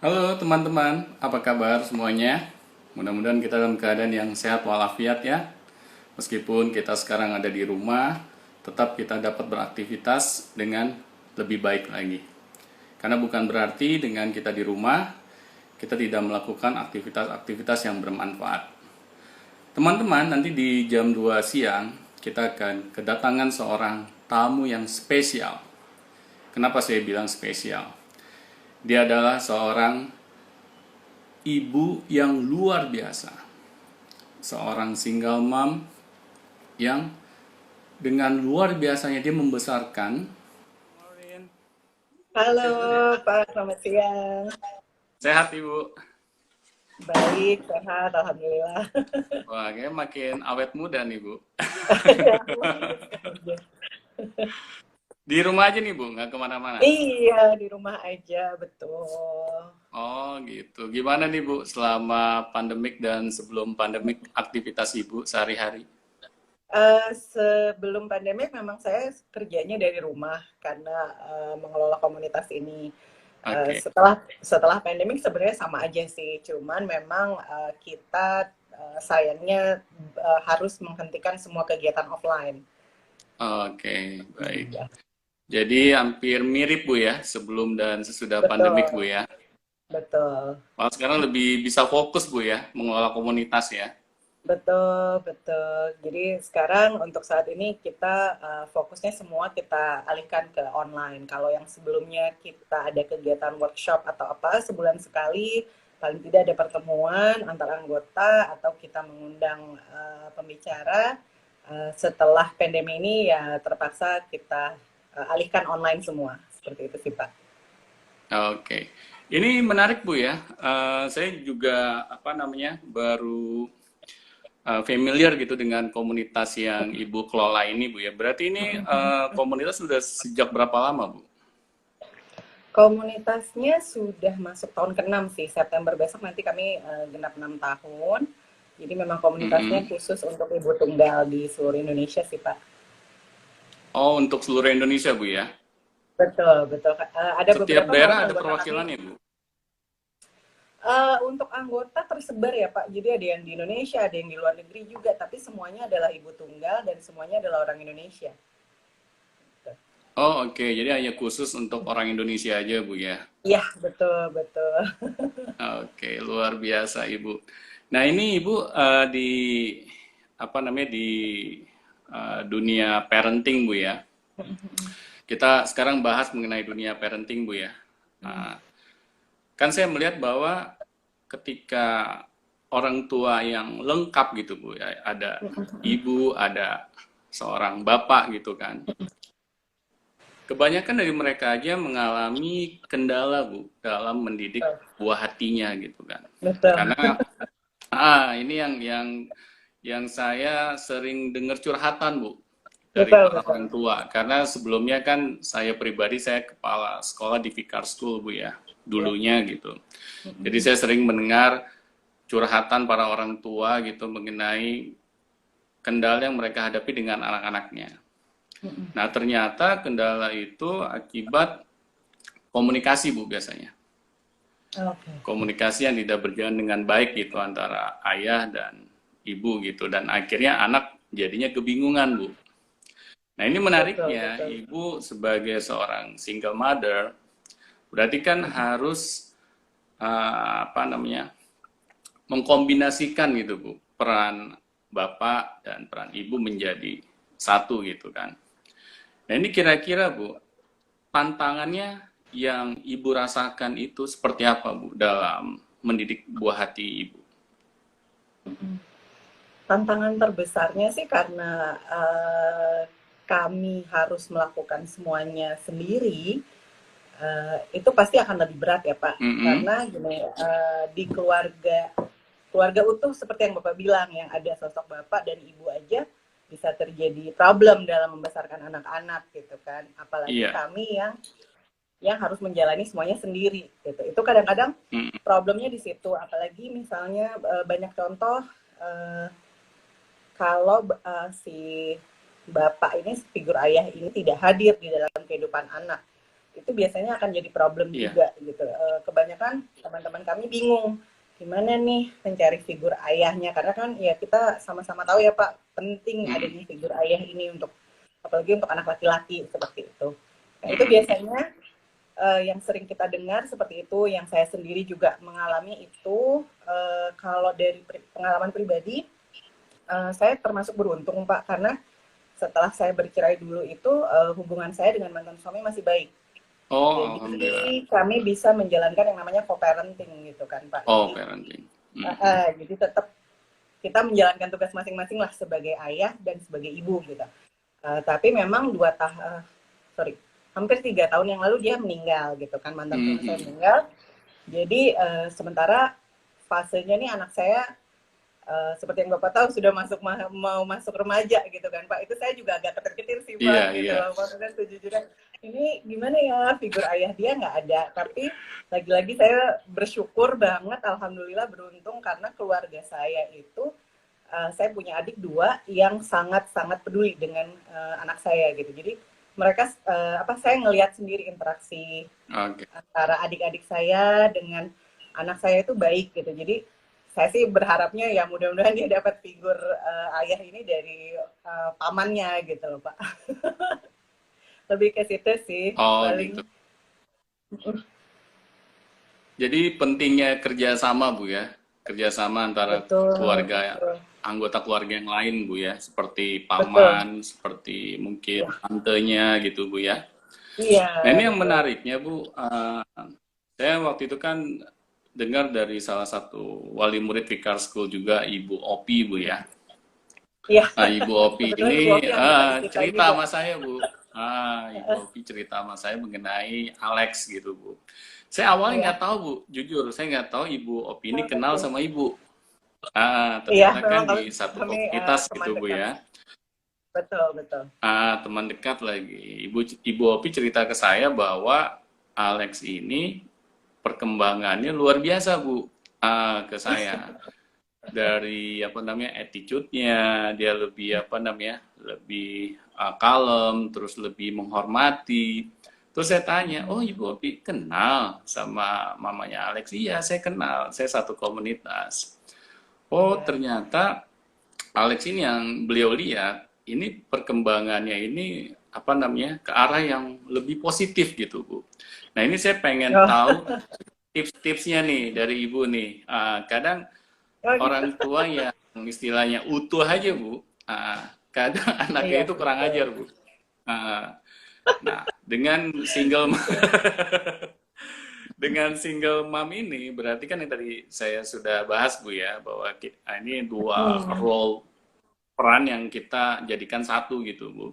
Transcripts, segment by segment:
Halo teman-teman, apa kabar semuanya? Mudah-mudahan kita dalam keadaan yang sehat walafiat ya. Meskipun kita sekarang ada di rumah, tetap kita dapat beraktivitas dengan lebih baik lagi. Karena bukan berarti dengan kita di rumah, kita tidak melakukan aktivitas-aktivitas yang bermanfaat. Teman-teman, nanti di jam 2 siang, kita akan kedatangan seorang tamu yang spesial. Kenapa saya bilang spesial? Dia adalah seorang ibu yang luar biasa. Seorang single mom yang dengan luar biasanya dia membesarkan. Halo Pak, selamat siang. Sehat Ibu. Baik, sehat, Alhamdulillah. Wah, kayaknya makin awet muda nih Bu. Ya, aku ikut kerja. Di rumah aja nih Bu, nggak kemana-mana. Iya, di rumah aja, betul. Oh gitu. Gimana nih Bu selama pandemik dan sebelum pandemik aktivitas Ibu sehari-hari? Sebelum pandemi memang saya kerjanya dari rumah karena mengelola komunitas ini. Oke. Setelah pandemi sebenarnya sama aja sih, cuman memang kita sayangnya harus menghentikan semua kegiatan offline. Oke, baik. Ya, Jadi hampir mirip Bu ya, sebelum dan sesudah pandemik Bu betul, ya. betul. Malah sekarang lebih bisa fokus Bu ya, mengelola komunitas ya. Betul, betul. Jadi sekarang untuk saat ini kita fokusnya semua kita alihkan ke online. Kalau yang sebelumnya kita ada kegiatan workshop atau apa sebulan sekali, paling tidak ada pertemuan antar anggota atau kita mengundang pembicara. Setelah pandemi ini ya terpaksa kita alihkan online semua. Seperti itu sih Pak. Oke. Ini menarik Bu ya. Saya juga apa namanya baru familiar gitu dengan komunitas yang Ibu kelola ini Bu ya. Berarti ini komunitas sudah sejak berapa lama Bu? Komunitasnya sudah masuk tahun ke-6 sih. September besok nanti kami genap 6 tahun. Jadi memang komunitasnya Mm-mm. khusus untuk ibu tunggal di seluruh Indonesia sih, Pak. Oh, untuk seluruh Indonesia Bu ya. Betul, betul. Ada Setiap beberapa daerah malah ada anggota kami. perwakilannya Bu. Untuk anggota tersebar ya, Pak. Jadi ada yang di Indonesia, ada yang di luar negeri juga. Tapi semuanya adalah ibu tunggal dan semuanya adalah orang Indonesia. Oh, oke. Jadi hanya khusus untuk orang Indonesia aja Bu ya. Iya, betul, betul. Oke, luar biasa Ibu. Nah, ini Ibu di apa namanya di dunia parenting Bu ya. Kita sekarang bahas mengenai dunia parenting Bu ya. Nah, kan saya melihat bahwa ketika orang tua yang lengkap gitu Bu ya, ada ibu, ada seorang bapak gitu kan. Kebanyakan dari mereka aja mengalami kendala Bu dalam mendidik buah hatinya gitu kan. Betul, Karena ini yang saya sering dengar curhatan Bu dari betul, para betul. orang tua. Karena sebelumnya kan saya pribadi saya kepala sekolah di Vikar School Bu ya, Ya. dulunya gitu. Jadi saya sering mendengar curhatan para orang tua gitu mengenai kendala yang mereka hadapi dengan anak-anaknya. Nah, ternyata kendala itu akibat komunikasi Bu biasanya. Oke. Komunikasi yang tidak berjalan dengan baik gitu antara ayah dan ibu gitu dan akhirnya anak jadinya kebingungan Bu. Nah, ini Betul, menariknya betul. ibu sebagai seorang single mother berarti kan harus apa namanya mengkombinasikan gitu Bu peran bapak dan peran ibu menjadi satu gitu kan. Nah, ini kira-kira Bu tantangannya yang ibu rasakan itu seperti apa Bu dalam mendidik buah hati ibu? Tantangan terbesarnya sih karena kami harus melakukan semuanya sendiri, itu pasti akan lebih berat ya Pak. Mm-mm. Karena gini, di keluarga utuh seperti yang Bapak bilang, yang ada sosok Bapak dan Ibu aja bisa terjadi problem dalam membesarkan anak-anak gitu kan. Apalagi Iya. kami yang harus menjalani semuanya sendiri gitu. Itu kadang-kadang Mm-mm. problemnya di situ. Apalagi misalnya banyak contoh eh, kalau si bapak ini, figur ayah ini tidak hadir di dalam kehidupan anak. itu biasanya akan jadi problem Iya. juga gitu. Kebanyakan teman-teman kami bingung gimana nih mencari figur ayahnya, karena kan ya kita sama-sama tahu ya Pak, penting Mm-mm. adanya figur ayah ini untuk apalagi untuk anak laki-laki seperti itu. Nah itu Mm-mm. biasanya yang sering kita dengar seperti itu, yang saya sendiri juga mengalami itu. Kalau dari pengalaman pribadi, saya termasuk beruntung Pak, karena setelah saya bercerai dulu itu hubungan saya dengan mantan suami masih baik. Oh, alhamdulillah. Jadi kami bisa menjalankan yang namanya co-parenting gitu kan Pak. Oh, Jadi parenting. Mm-mm. jadi tetap kita menjalankan tugas masing-masing lah sebagai ayah dan sebagai ibu gitu. Tapi memang sorry, hampir 3 tahun yang lalu dia meninggal gitu kan, mantan suami saya Mm-mm. meninggal. Jadi sementara fasenya nih anak saya seperti yang Bapak tahu sudah mau masuk remaja gitu kan Pak. Itu saya juga agak ketar-ketir sih Iya, Pak gitu iya. loh. Maksudnya sejujurnya ini gimana ya, figur ayah dia nggak ada. Tapi lagi-lagi saya bersyukur banget, alhamdulillah beruntung karena keluarga saya itu saya punya adik 2 yang sangat-sangat peduli dengan anak saya gitu. Jadi mereka saya ngelihat sendiri interaksi Oke. antara adik-adik saya dengan anak saya itu baik gitu. Jadi saya sih berharapnya ya mudah-mudahan dia dapat figur ayah ini dari pamannya gitu loh Pak. Lebih ke situ sih Oh, gitu. paling. Jadi pentingnya kerjasama, Bu ya. Kerjasama antara Betul, keluarga, betul, anggota keluarga yang lain, Bu ya. Seperti betul. paman, seperti mungkin Iya, tantenya gitu, Bu ya. iya Nah, ini yang betul. menariknya, Bu. Saya waktu itu kan dengar dari salah satu wali murid Vikar School juga, Ibu Opi, Bu ya. Iya, Nah, Ibu Opi kebetulan Ibu ini Opi anggota di kita cerita juga. sama saya, Bu. Ibu Opi cerita sama saya mengenai Alex gitu, Bu. Saya awalnya Iya, nggak tahu, Bu. Jujur, saya nggak tahu Ibu Opi ini kenal oke. sama Ibu. Iya, Ternyata memang kan di satu kami komunitas teman gitu, Bu dekat. ya. Betul, betul. Teman dekat lagi. Ibu Opi cerita ke saya bahwa Alex ini perkembangannya luar biasa, Bu. Ke saya. Dari apa namanya attitude-nya, dia lebih apa namanya lebih kalem, terus lebih menghormati. Terus saya tanya, oh Ibu Opi kenal sama mamanya Alex? Iya, saya kenal, saya satu komunitas. Oh Iya. ternyata Alex ini yang beliau lihat, ini perkembangannya ini apa namanya ke arah yang lebih positif gitu Bu. Nah ini saya pengen Oh, tahu tips-tipsnya nih dari Ibu nih. Kadang oh gitu. orang tua yang istilahnya utuh aja Bu, kadang anaknya Iya, itu kurang betul. ajar Bu. Nah dengan single dengan single mom ini berarti kan yang tadi saya sudah bahas Bu ya bahwa ini dua Hmm. role peran yang kita jadikan satu gitu Bu.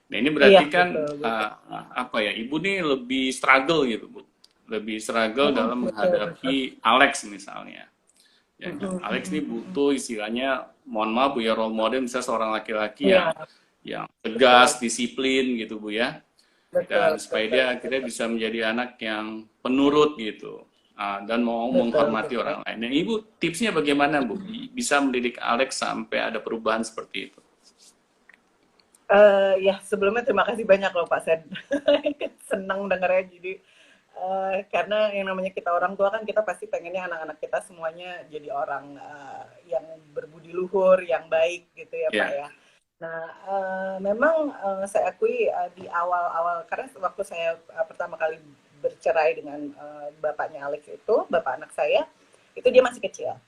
Nah ini Iya, berarti kan betul, betul. apa ya ibu nih lebih struggle gitu Bu, lebih struggle dalam Betul, betul. menghadapi Alex misalnya. Ya kan? Mm-mm, Alex ini mm-mm. butuh istilahnya, mohon maaf Bu ya, role model misalnya seorang laki-laki Iya, yang betul, tegas, disiplin gitu Bu ya. betul, Dan supaya betul, dia akhirnya betul, bisa menjadi anak yang penurut gitu. Dan mau betul, menghormati betul. orang lain. Dan Ibu tipsnya bagaimana Bu? Bisa mendidik Alex sampai ada perubahan seperti itu. Ya sebelumnya terima kasih banyak loh Pak Sen. Senang dengarnya. Jadi karena yang namanya kita orang tua kan kita pasti pengennya anak-anak kita semuanya jadi orang yang berbudi luhur, yang baik gitu ya Pak Ya. ya. Nah, memang saya akui di awal-awal, karena waktu saya pertama kali bercerai dengan bapaknya Alex itu, bapak anak saya, itu dia masih kecil.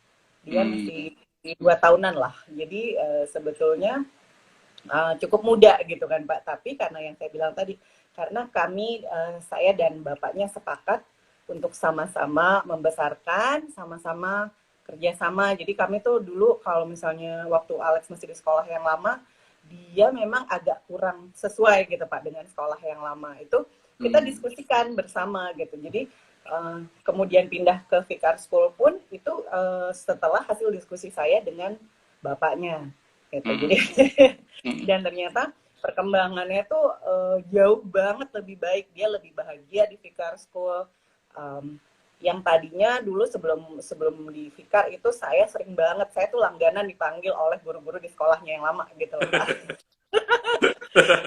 Dia Hmm. masih 2 tahunan lah. Jadi sebetulnya cukup muda gitu kan Pak. Tapi karena yang saya bilang tadi, karena kami, saya dan bapaknya sepakat untuk sama-sama membesarkan, sama-sama kerjasama. Jadi kami tuh dulu kalau misalnya waktu Alex masih di sekolah yang lama, dia memang agak kurang sesuai gitu Pak dengan sekolah yang lama. Itu kita Hmm. diskusikan bersama gitu. Jadi kemudian pindah ke Vikar School pun itu setelah hasil diskusi saya dengan bapaknya gitu. Jadi Hmm. Hmm. dan ternyata perkembangannya tuh jauh banget lebih baik. Dia lebih bahagia di Vikar School. Um, yang tadinya dulu sebelum sebelum di Vikar itu saya sering banget, saya tuh langganan dipanggil oleh guru-guru di sekolahnya yang lama gitu loh Pak.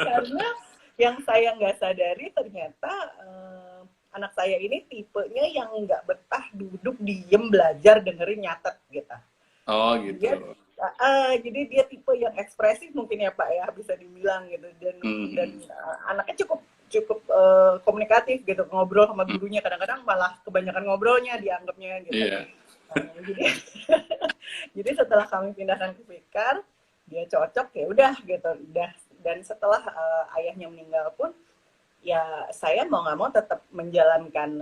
karena yang saya nggak sadari ternyata anak saya ini tipenya yang nggak betah duduk diem belajar dengerin nyatet gitu. Oh Dia gitu. jadi dia tipe yang ekspresif mungkin ya Pak ya, bisa dibilang gitu, dan Hmm. anaknya cukup cukup komunikatif gitu, ngobrol sama Hmm. gurunya, kadang-kadang malah kebanyakan ngobrolnya dianggapnya gitu. Iya. Jadi jadi setelah kami pindahkan ke Fikar, dia cocok ya udah gitu, udah. Dan setelah ayahnya meninggal pun ya saya mau nggak mau tetap menjalankan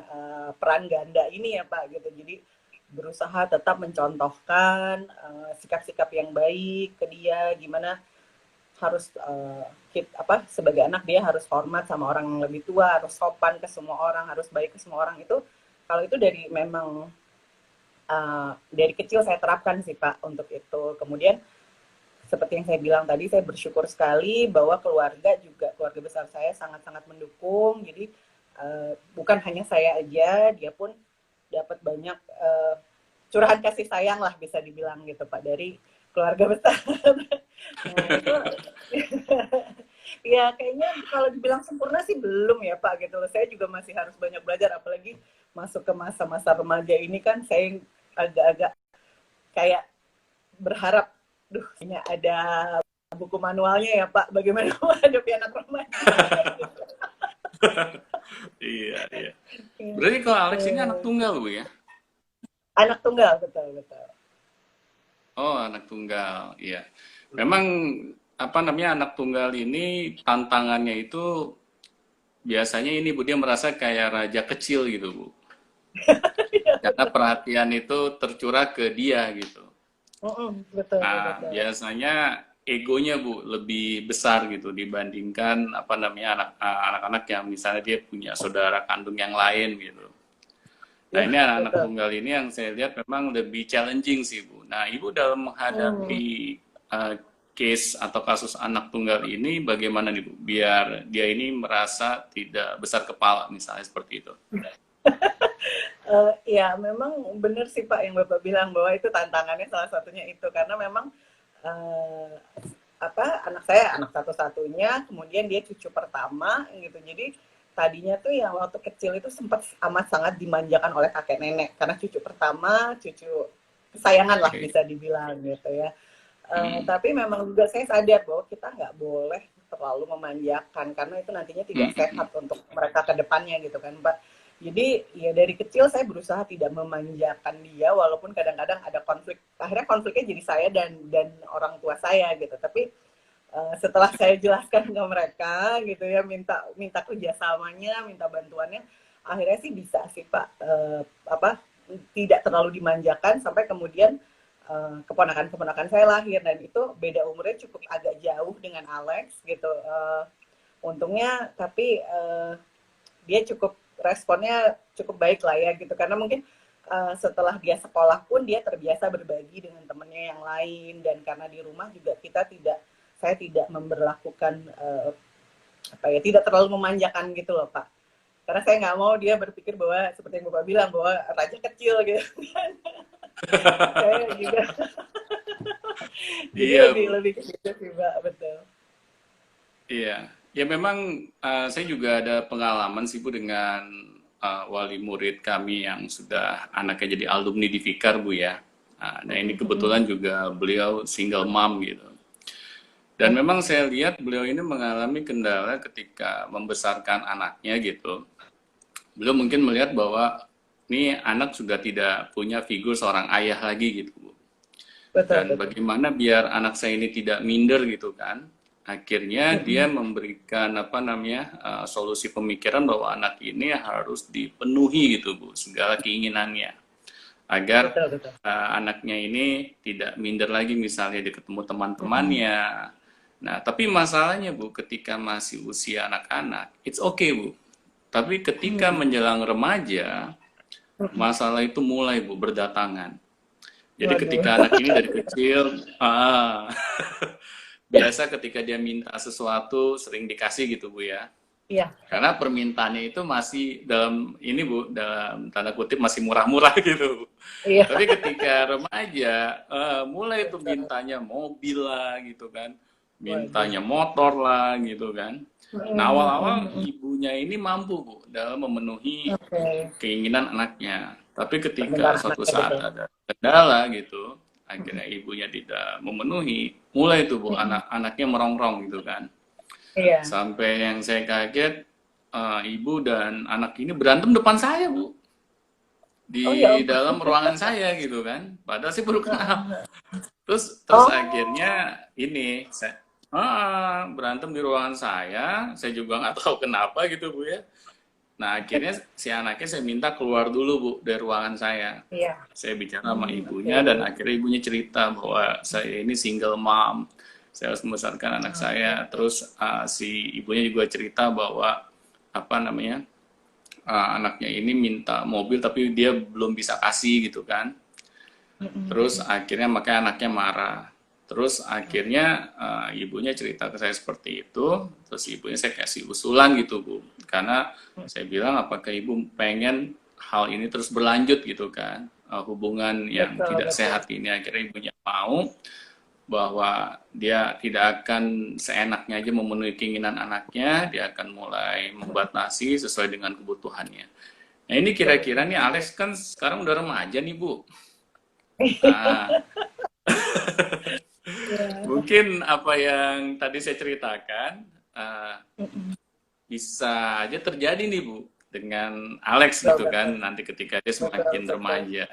peran ganda ini ya Pak gitu. Jadi berusaha tetap mencontohkan sikap-sikap yang baik ke dia, gimana harus apa, sebagai anak dia harus hormat sama orang yang lebih tua, harus sopan ke semua orang, harus baik ke semua orang. Itu kalau itu dari memang dari kecil saya terapkan sih Pak untuk itu. Kemudian seperti yang saya bilang tadi, saya bersyukur sekali bahwa keluarga juga, keluarga besar saya sangat-sangat mendukung. Jadi bukan hanya saya aja, dia pun dapat banyak curahan kasih sayang lah bisa dibilang gitu Pak dari keluarga besar. Nah itu ya kayaknya kalau dibilang sempurna sih belum ya Pak gitu loh. Saya juga masih harus banyak belajar, apalagi masuk ke masa-masa remaja ini kan saya agak-agak kayak berharap, duh, kayaknya ada buku manualnya ya Pak, bagaimana menghadapi anak remaja. Iya, iya. Berarti kalau Gitu. Alex ini anak tunggal, Bu ya? Anak tunggal, betul betul. Oh, anak tunggal. Iya. Memang apa namanya anak tunggal ini tantangannya itu biasanya ini Bu dia merasa kayak raja kecil gitu, Bu. Karena perhatian itu tercurah ke dia gitu. Betul Nah, betul. biasanya egonya Bu lebih besar gitu dibandingkan apa namanya anak-anak yang misalnya dia punya saudara kandung yang lain gitu. Nah, Ya ini anak-anak betul. tunggal ini yang saya lihat memang lebih challenging sih, Bu. Nah, Ibu dalam Hmm. menghadapi uh, case atau kasus anak tunggal ini bagaimana nih, Bu? Biar dia ini merasa tidak besar kepala misalnya seperti itu. Ya memang benar sih Pak yang Bapak bilang bahwa itu tantangannya salah satunya itu, karena memang uh, apa, anak saya anak satu-satunya, kemudian dia cucu pertama gitu. Jadi tadinya tuh yang waktu kecil itu sempat amat sangat dimanjakan oleh kakek nenek karena cucu pertama, cucu kesayangan lah Oke. bisa dibilang gitu ya. Hmm. Tapi memang juga saya sadar bahwa kita nggak boleh terlalu memanjakan karena itu nantinya tidak Hmm, hmm, hmm. sehat untuk mereka ke depannya gitu kan Pak. Jadi ya dari kecil saya berusaha tidak memanjakan dia, walaupun kadang-kadang ada konflik. Akhirnya konfliknya jadi saya dan orang tua saya gitu. Tapi setelah saya jelaskan ke mereka gitu ya, minta minta kerjasamanya, minta bantuannya, akhirnya sih bisa sih Pak, apa, tidak terlalu dimanjakan sampai kemudian keponakan-keponakan saya lahir, dan itu beda umurnya cukup agak jauh dengan Alex gitu. Untungnya tapi dia cukup responnya cukup baik lah ya gitu, karena mungkin setelah dia sekolah pun dia terbiasa berbagi dengan temennya yang lain, dan karena di rumah juga kita tidak, saya tidak memberlakukan apa ya, tidak terlalu memanjakan gitu loh Pak, karena saya nggak mau dia berpikir bahwa seperti yang Bapak bilang bahwa raja kecil gitu. Saya juga jadi Iya, lebih Bu. lebih ke situ sih Pak, betul. Iya. Ya memang saya juga ada pengalaman sih Bu dengan wali murid kami yang sudah anaknya jadi alumni di Fikar Bu ya. Nah ini kebetulan juga beliau single mom gitu. Dan memang saya lihat beliau ini mengalami kendala ketika membesarkan anaknya gitu. Beliau mungkin melihat bahwa ini anak sudah tidak punya figur seorang ayah lagi gitu, Bu. Betul Dan betul. bagaimana biar anak saya ini tidak minder gitu kan. Akhirnya dia memberikan apa namanya solusi pemikiran bahwa anak ini harus dipenuhi gitu Bu, segala keinginannya agar Betul betul. anaknya ini tidak minder lagi misalnya dia ketemu teman-temannya. Nah, tapi masalahnya Bu, ketika masih usia anak-anak, it's okay Bu. Tapi ketika menjelang remaja, masalah itu mulai Bu berdatangan. Jadi Waduh. ketika anak ini dari kecil, biasa ketika dia minta sesuatu sering dikasih gitu Bu ya. Iya. Karena permintaannya itu masih dalam ini Bu, dalam tanda kutip masih murah-murah gitu. Iya. Tapi ketika remaja, mulai tuh Betul. mintanya mobil lah gitu kan, Waduh. mintanya motor lah gitu kan. Nah, awal-awal Mm-mm. ibunya ini mampu, Bu, dalam memenuhi Oke. keinginan anaknya. Tapi ketika Permintaan suatu anaknya saat betul. ada kendala gitu, akhirnya ibunya tidak memenuhi, mulai tuh Bu, Mm-mm. anak-anaknya merongrong gitu kan. Iya. Sampai yang saya kaget, ibu dan anak ini berantem depan saya, Bu. Oh ya Di ampun. dalam ruangan saya gitu kan. Padahal sih baru kenal. Heeh. Terus Oh. akhirnya ini saya berantem di ruangan saya juga nggak tahu kenapa gitu Bu ya. Nah akhirnya si anaknya saya minta keluar dulu Bu dari ruangan saya. Iya. Saya bicara sama Oke. ibunya dan akhirnya ibunya cerita bahwa saya ini single mom. Saya harus membesarkan anak saya. Oke. Terus si ibunya juga cerita bahwa apa namanya anaknya ini minta mobil tapi dia belum bisa kasih gitu kan. Terus Mm-mm. akhirnya makanya anaknya marah. Terus akhirnya ibunya cerita ke saya seperti itu. Terus ibunya saya kasih usulan gitu Bu. Karena saya bilang apakah ibu pengen hal ini terus berlanjut gitu kan. Hubungan yang Betul, tidak betul. sehat ini akhirnya ibunya mau bahwa dia tidak akan seenaknya aja memenuhi keinginan anaknya, dia akan mulai membatasi sesuai dengan kebutuhannya. Nah ini kira-kira nih Alex kan sekarang udah remaja nih Bu. Nah, Iya. mungkin apa yang tadi saya ceritakan uh, Mm-mm. bisa aja terjadi nih Bu dengan Alex Betul, gitu betul. kan nanti ketika dia Betul, semakin betul. remaja.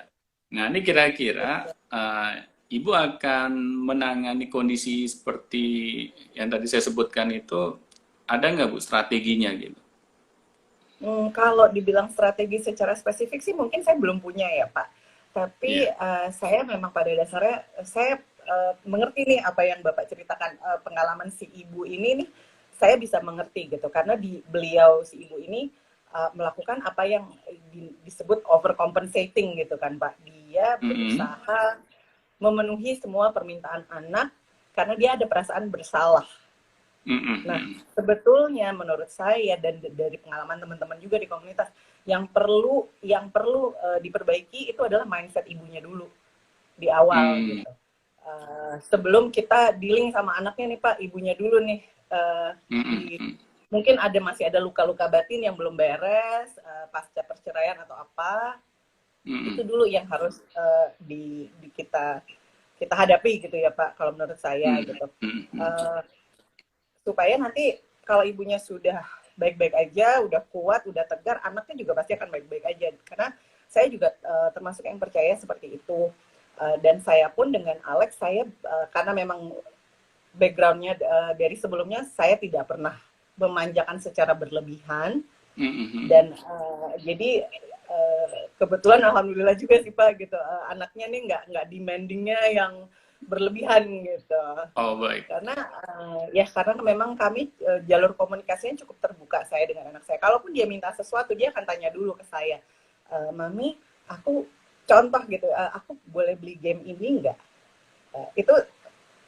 Nah ini kira-kira Betul. Ibu akan menangani kondisi seperti yang tadi saya sebutkan itu ada nggak Bu strateginya gitu? Kalau dibilang strategi secara spesifik sih mungkin saya belum punya ya Pak. Tapi Iya. saya memang pada dasarnya saya mengerti nih apa yang Bapak ceritakan. Pengalaman si ibu ini nih saya bisa mengerti gitu karena di beliau si ibu ini melakukan apa yang disebut overcompensating gitu kan Pak. Dia Mm-mm. berusaha memenuhi semua permintaan anak karena dia ada perasaan bersalah. Nah, Mm-mm. sebetulnya menurut saya dan dari pengalaman teman-teman juga di komunitas, yang perlu diperbaiki itu adalah mindset ibunya dulu di awal Mm. gitu. Sebelum kita dealing sama anaknya nih Pak, ibunya dulu nih di Mm-mm. mungkin masih ada luka-luka batin yang belum beres pasca perceraian atau apa, itu Mm-mm. dulu yang harus di kita hadapi gitu ya Pak, kalau menurut saya Mm-mm. gitu. Mm-mm. Uh, supaya nanti kalau ibunya sudah baik-baik aja, udah kuat, udah tegar, anaknya juga pasti akan baik-baik aja. Karena saya juga termasuk yang percaya seperti itu. Dan saya pun dengan Alex, saya karena memang backgroundnya dari sebelumnya, saya tidak pernah memanjakan secara berlebihan. Mm-mm. Dan jadi kebetulan alhamdulillah juga sih Pak gitu, anaknya nih nggak demandingnya yang berlebihan gitu Oh baik. karena ya karena memang kami jalur komunikasinya cukup terbuka saya dengan anak saya. Kalaupun dia minta sesuatu, dia akan tanya dulu ke saya, Mami, aku contoh gitu, aku boleh beli game ini enggak? Itu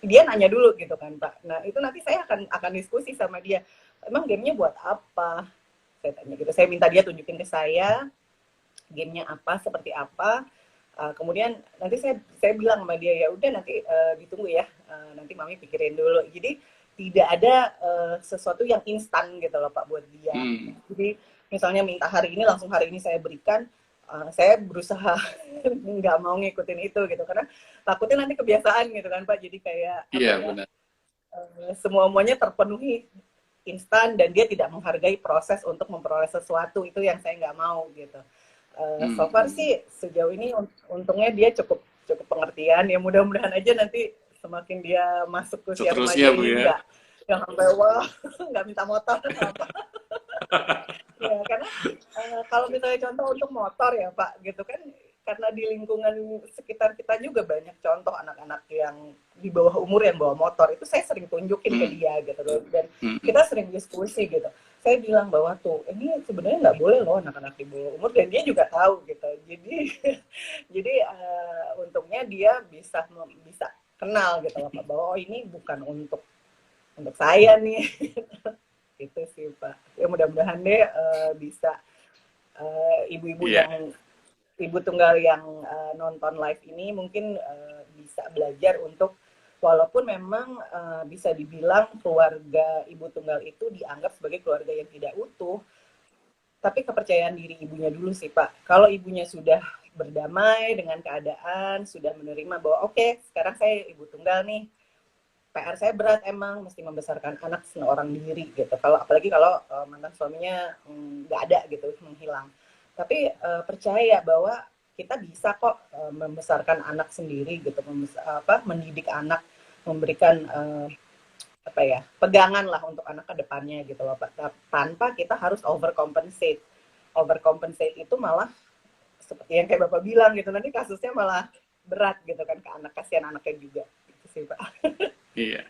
dia nanya dulu gitu kan Pak. Nah itu nanti saya akan diskusi sama dia. Emang gamenya buat apa? Saya tanya gitu. Saya minta dia tunjukin ke saya gamenya apa, seperti apa. Kemudian nanti saya bilang sama dia ya udah nanti ditunggu ya, nanti mami pikirin dulu. Jadi tidak ada sesuatu yang instan gitu loh Pak buat dia. Mm. Jadi misalnya minta hari ini langsung hari ini saya berikan, saya berusaha nggak mau ngikutin itu gitu karena takutnya nanti kebiasaan gitu kan Pak. Jadi kayak apa Iya ya, benar. semua-muanya terpenuhi instan dan dia tidak menghargai proses untuk memperoleh sesuatu, itu yang saya nggak mau gitu. So far Mm. sih sejauh ini untungnya dia cukup cukup pengertian ya, mudah-mudahan aja nanti semakin dia masuk ke usia Seterusnya remaja Bu ini ya. nggak sampai wah nggak minta motor atau apa ya karena kalau misalnya contoh untuk motor ya Pak gitu kan, karena di lingkungan sekitar kita juga banyak contoh anak-anak yang di bawah umur yang bawa motor, itu saya sering tunjukin ke Mm. dia gitu loh, dan Mm. kita sering diskusi gitu. Saya bilang bahwa tuh ini sebenarnya nggak boleh loh anak-anak di bawah umur, dan dia juga tahu gitu. Jadi jadi untungnya dia bisa kenal gitu loh Pak, bahwa oh ini bukan untuk saya nih. Itu sih Pak. Ya mudah-mudahan deh bisa ibu-ibu Iya. yang ibu tunggal yang nonton live ini mungkin bisa belajar untuk walaupun memang bisa dibilang keluarga ibu tunggal itu dianggap sebagai keluarga yang tidak utuh, tapi kepercayaan diri ibunya dulu sih Pak. Kalau ibunya sudah berdamai dengan keadaan, sudah menerima bahwa oke, sekarang saya ibu tunggal nih, PR saya berat emang, mesti membesarkan anak seorang diri gitu. Kalau apalagi kalau mantan suaminya nggak ada gitu, menghilang. Tapi percaya bahwa kita bisa kok membesarkan anak sendiri gitu, mendidik anak, memberikan apa ya, pegangan lah untuk anak ke depannya gitu loh Pak. Tanpa kita harus overcompensate. Overcompensate itu malah seperti yang kayak Bapak bilang gitu, nanti kasusnya malah berat gitu kan ke anak, kasihan anaknya juga. Gitu sih Pak. Iya.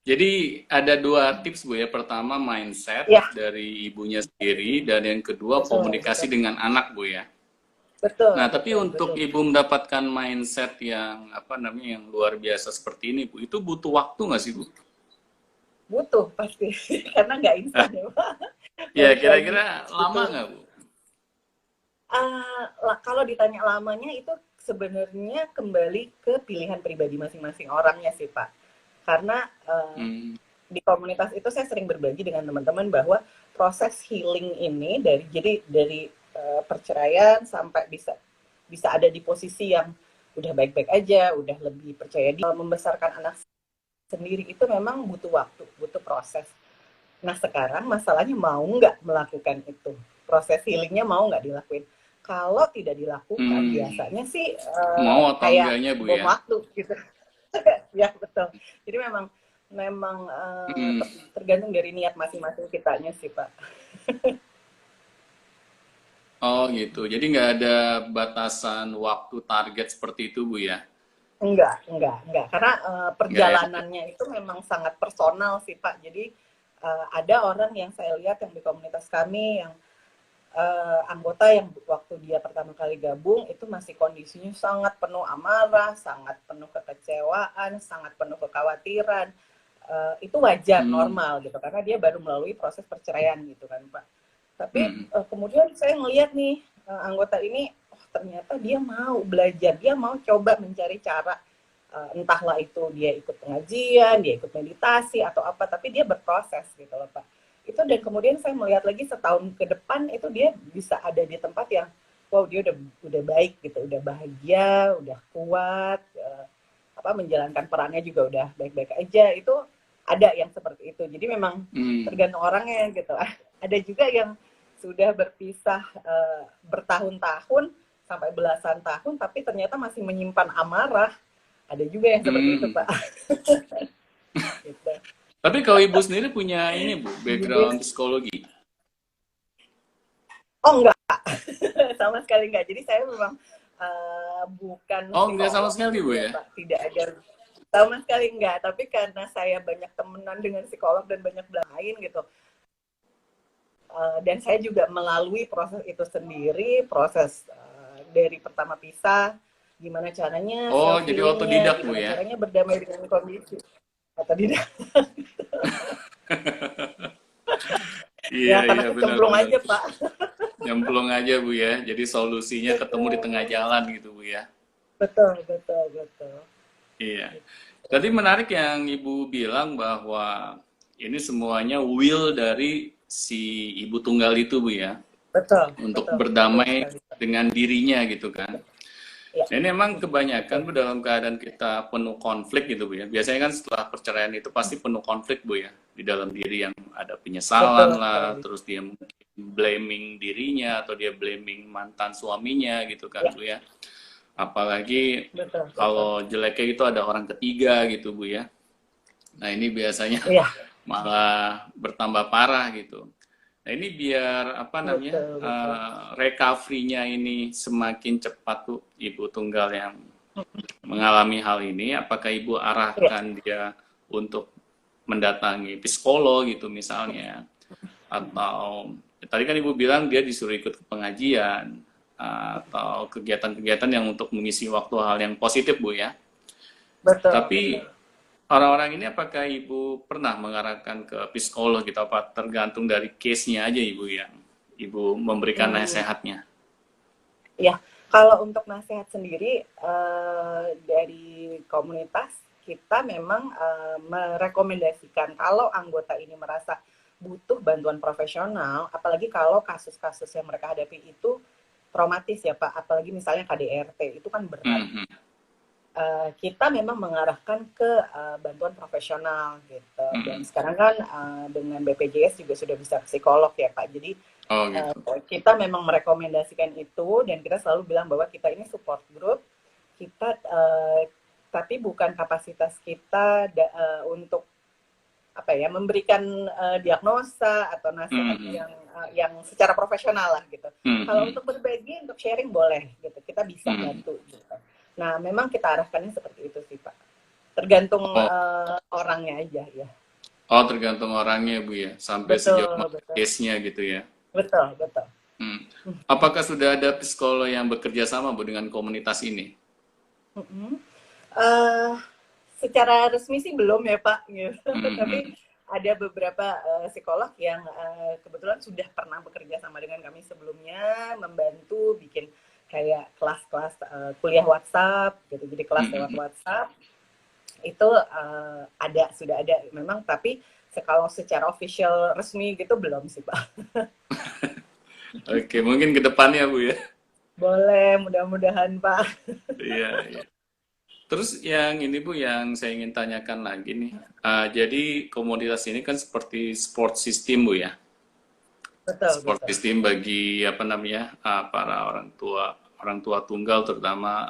Jadi ada dua tips Bu ya. Pertama mindset Ya, dari ibunya sendiri dan yang kedua betul, komunikasi betul. dengan anak Bu ya. Betul, Nah, tapi betul, untuk betul. ibu mendapatkan mindset yang apa namanya yang luar biasa seperti ini Bu, itu butuh waktu nggak sih Bu? Butuh pasti, karena nggak instan ya Pak. Ya Balik lagi, kira-kira lama butuh. nggak Bu? Kalau ditanya lamanya itu sebenarnya kembali ke pilihan pribadi masing-masing orangnya sih Pak. Karena Hmm. di komunitas itu saya sering berbagi dengan teman-teman bahwa proses healing ini dari perceraian sampai bisa ada di posisi yang udah baik-baik aja, udah lebih percaya diri, membesarkan anak sendiri itu memang butuh waktu, butuh proses. Nah sekarang masalahnya mau nggak melakukan itu, proses healingnya mau nggak dilakuin. Kalau tidak dilakukan Hmm. biasanya sih Mau atau kayak enggaknya Bu bom ya? waktu gitu. Ya betul. Jadi memang memang Hmm. tergantung dari niat masing-masing kitanya sih Pak. Oh gitu. Jadi nggak ada batasan waktu target seperti itu Bu ya? Enggak. Karena Nggak ya? perjalanannya itu memang sangat personal sih Pak. Jadi ada orang yang saya lihat yang di komunitas kami yang anggota yang waktu dia pertama kali gabung itu masih kondisinya sangat penuh amarah, sangat penuh kekecewaan, sangat penuh kekhawatiran. Itu wajar, Hmm. normal gitu karena dia baru melalui proses perceraian gitu kan Pak. Tapi Hmm. kemudian saya ngelihat nih anggota ini, oh ternyata dia mau belajar, dia mau coba mencari cara, entahlah itu dia ikut pengajian, dia ikut meditasi atau apa, tapi dia berproses gitu loh Pak. Itu dan kemudian saya melihat lagi setahun ke depan itu dia bisa ada di tempat yang wow dia udah baik gitu, udah bahagia, udah kuat, apa menjalankan perannya juga udah baik-baik aja. Itu ada yang seperti itu. Jadi memang Hmm. tergantung orangnya gitu. Ada juga yang sudah berpisah bertahun-tahun sampai belasan tahun tapi ternyata masih menyimpan amarah. Ada juga yang seperti itu, Hmm. Pak. Gitu. Tapi kalau ibu sendiri punya ini Bu, Jadi, background psikologi. oh enggak, sama sekali enggak. Jadi saya memang bukan Oh enggak sama psikolog sekali Bu juga, ya? Pak. Tidak ada sama sekali enggak. Tapi karena saya banyak temenan dengan psikolog dan banyak lain gitu. Dan saya juga melalui proses itu sendiri, proses dari pertama pisah, gimana caranya Oh self jadi healingnya, otodidak Bu gimana ya? caranya berdamai dengan kondisi atau tidak. Iya Ya karena iya kecemplung benar-benar. aja Pak. Nyemplung aja Bu ya. Jadi solusinya ketemu di tengah Betul, jalan gitu Bu ya. betul, betul, betul. Iya. Gitu. Tadi menarik yang Ibu bilang bahwa ini semuanya will dari si ibu tunggal itu Bu ya. Betul, Untuk betul, betul berdamai sekali Pak. dengan dirinya gitu kan. Ya, Nah, ini emang kebanyakan betul. Bu dalam keadaan kita penuh konflik gitu Bu ya. Biasanya kan setelah perceraian itu pasti penuh konflik Bu ya. Di dalam diri yang ada penyesalan Betul lah, sekali. terus dia mungkin blaming dirinya atau dia blaming mantan suaminya gitu kan Ya, Bu ya. Apalagi betul, betul. kalau jeleknya itu ada orang ketiga gitu Bu ya. Nah, ini biasanya Iya, malah bertambah parah gitu. Nah, ini biar apa namanya betul, betul. recovery-nya ini semakin cepat tuh ibu tunggal yang mengalami hal ini, apakah ibu Iya, arahkan dia untuk mendatangi psikolog gitu misalnya, atau tadi kan ibu bilang dia disuruh ikut ke pengajian atau kegiatan-kegiatan yang untuk mengisi waktu hal yang positif Bu ya. betul, Tapi betul. orang-orang ini apakah Ibu pernah mengarahkan ke psikolog gitu apa tergantung dari case-nya aja Ibu yang Ibu memberikan Hmm, nasihatnya? ya, kalau untuk nasihat sendiri dari komunitas kita memang merekomendasikan kalau anggota ini merasa butuh bantuan profesional, apalagi kalau kasus-kasus yang mereka hadapi itu traumatis ya Pak, apalagi misalnya KDRT, itu kan berat. Mhm. Kita memang mengarahkan ke bantuan profesional gitu. Dan Mhm. sekarang kan dengan BPJS juga sudah bisa psikolog ya Pak. Jadi Oh gitu. kita memang merekomendasikan itu dan kita selalu bilang bahwa kita ini support group. Kita tapi bukan kapasitas kita untuk apa ya memberikan diagnosa atau nasihat Mhm. yang secara profesional lah gitu. Kalau Mhm. untuk berbagi, untuk sharing boleh gitu, kita bisa Mhm. bantu gitu. Nah, memang kita arahkannya seperti itu sih Pak. Tergantung Oh, orangnya aja ya. oh tergantung orangnya Bu ya, sampai sejauh Betul, mana betul, case-nya gitu ya. betul, betul. Hmm. Apakah sudah ada psikolog yang bekerja sama Bu dengan komunitas ini? Mm-mm. Eh, Secara resmi sih belum ya Pak, gitu. Tapi Mhm. ada beberapa psikolog yang kebetulan sudah pernah bekerja sama dengan kami sebelumnya, membantu bikin kayak kelas-kelas kuliah WhatsApp gitu, jadi kelas lewat Mhm. WhatsApp itu sudah ada memang, tapi kalau secara official resmi gitu belum sih Pak. Oke, mungkin ke depannya Bu ya. Boleh, mudah-mudahan Pak. Iya, iya. Terus yang ini Bu, yang saya ingin tanyakan lagi nih. Jadi komunitas ini kan seperti support system Bu ya. Betul, Support betul. system bagi apa namanya para orang tua tunggal terutama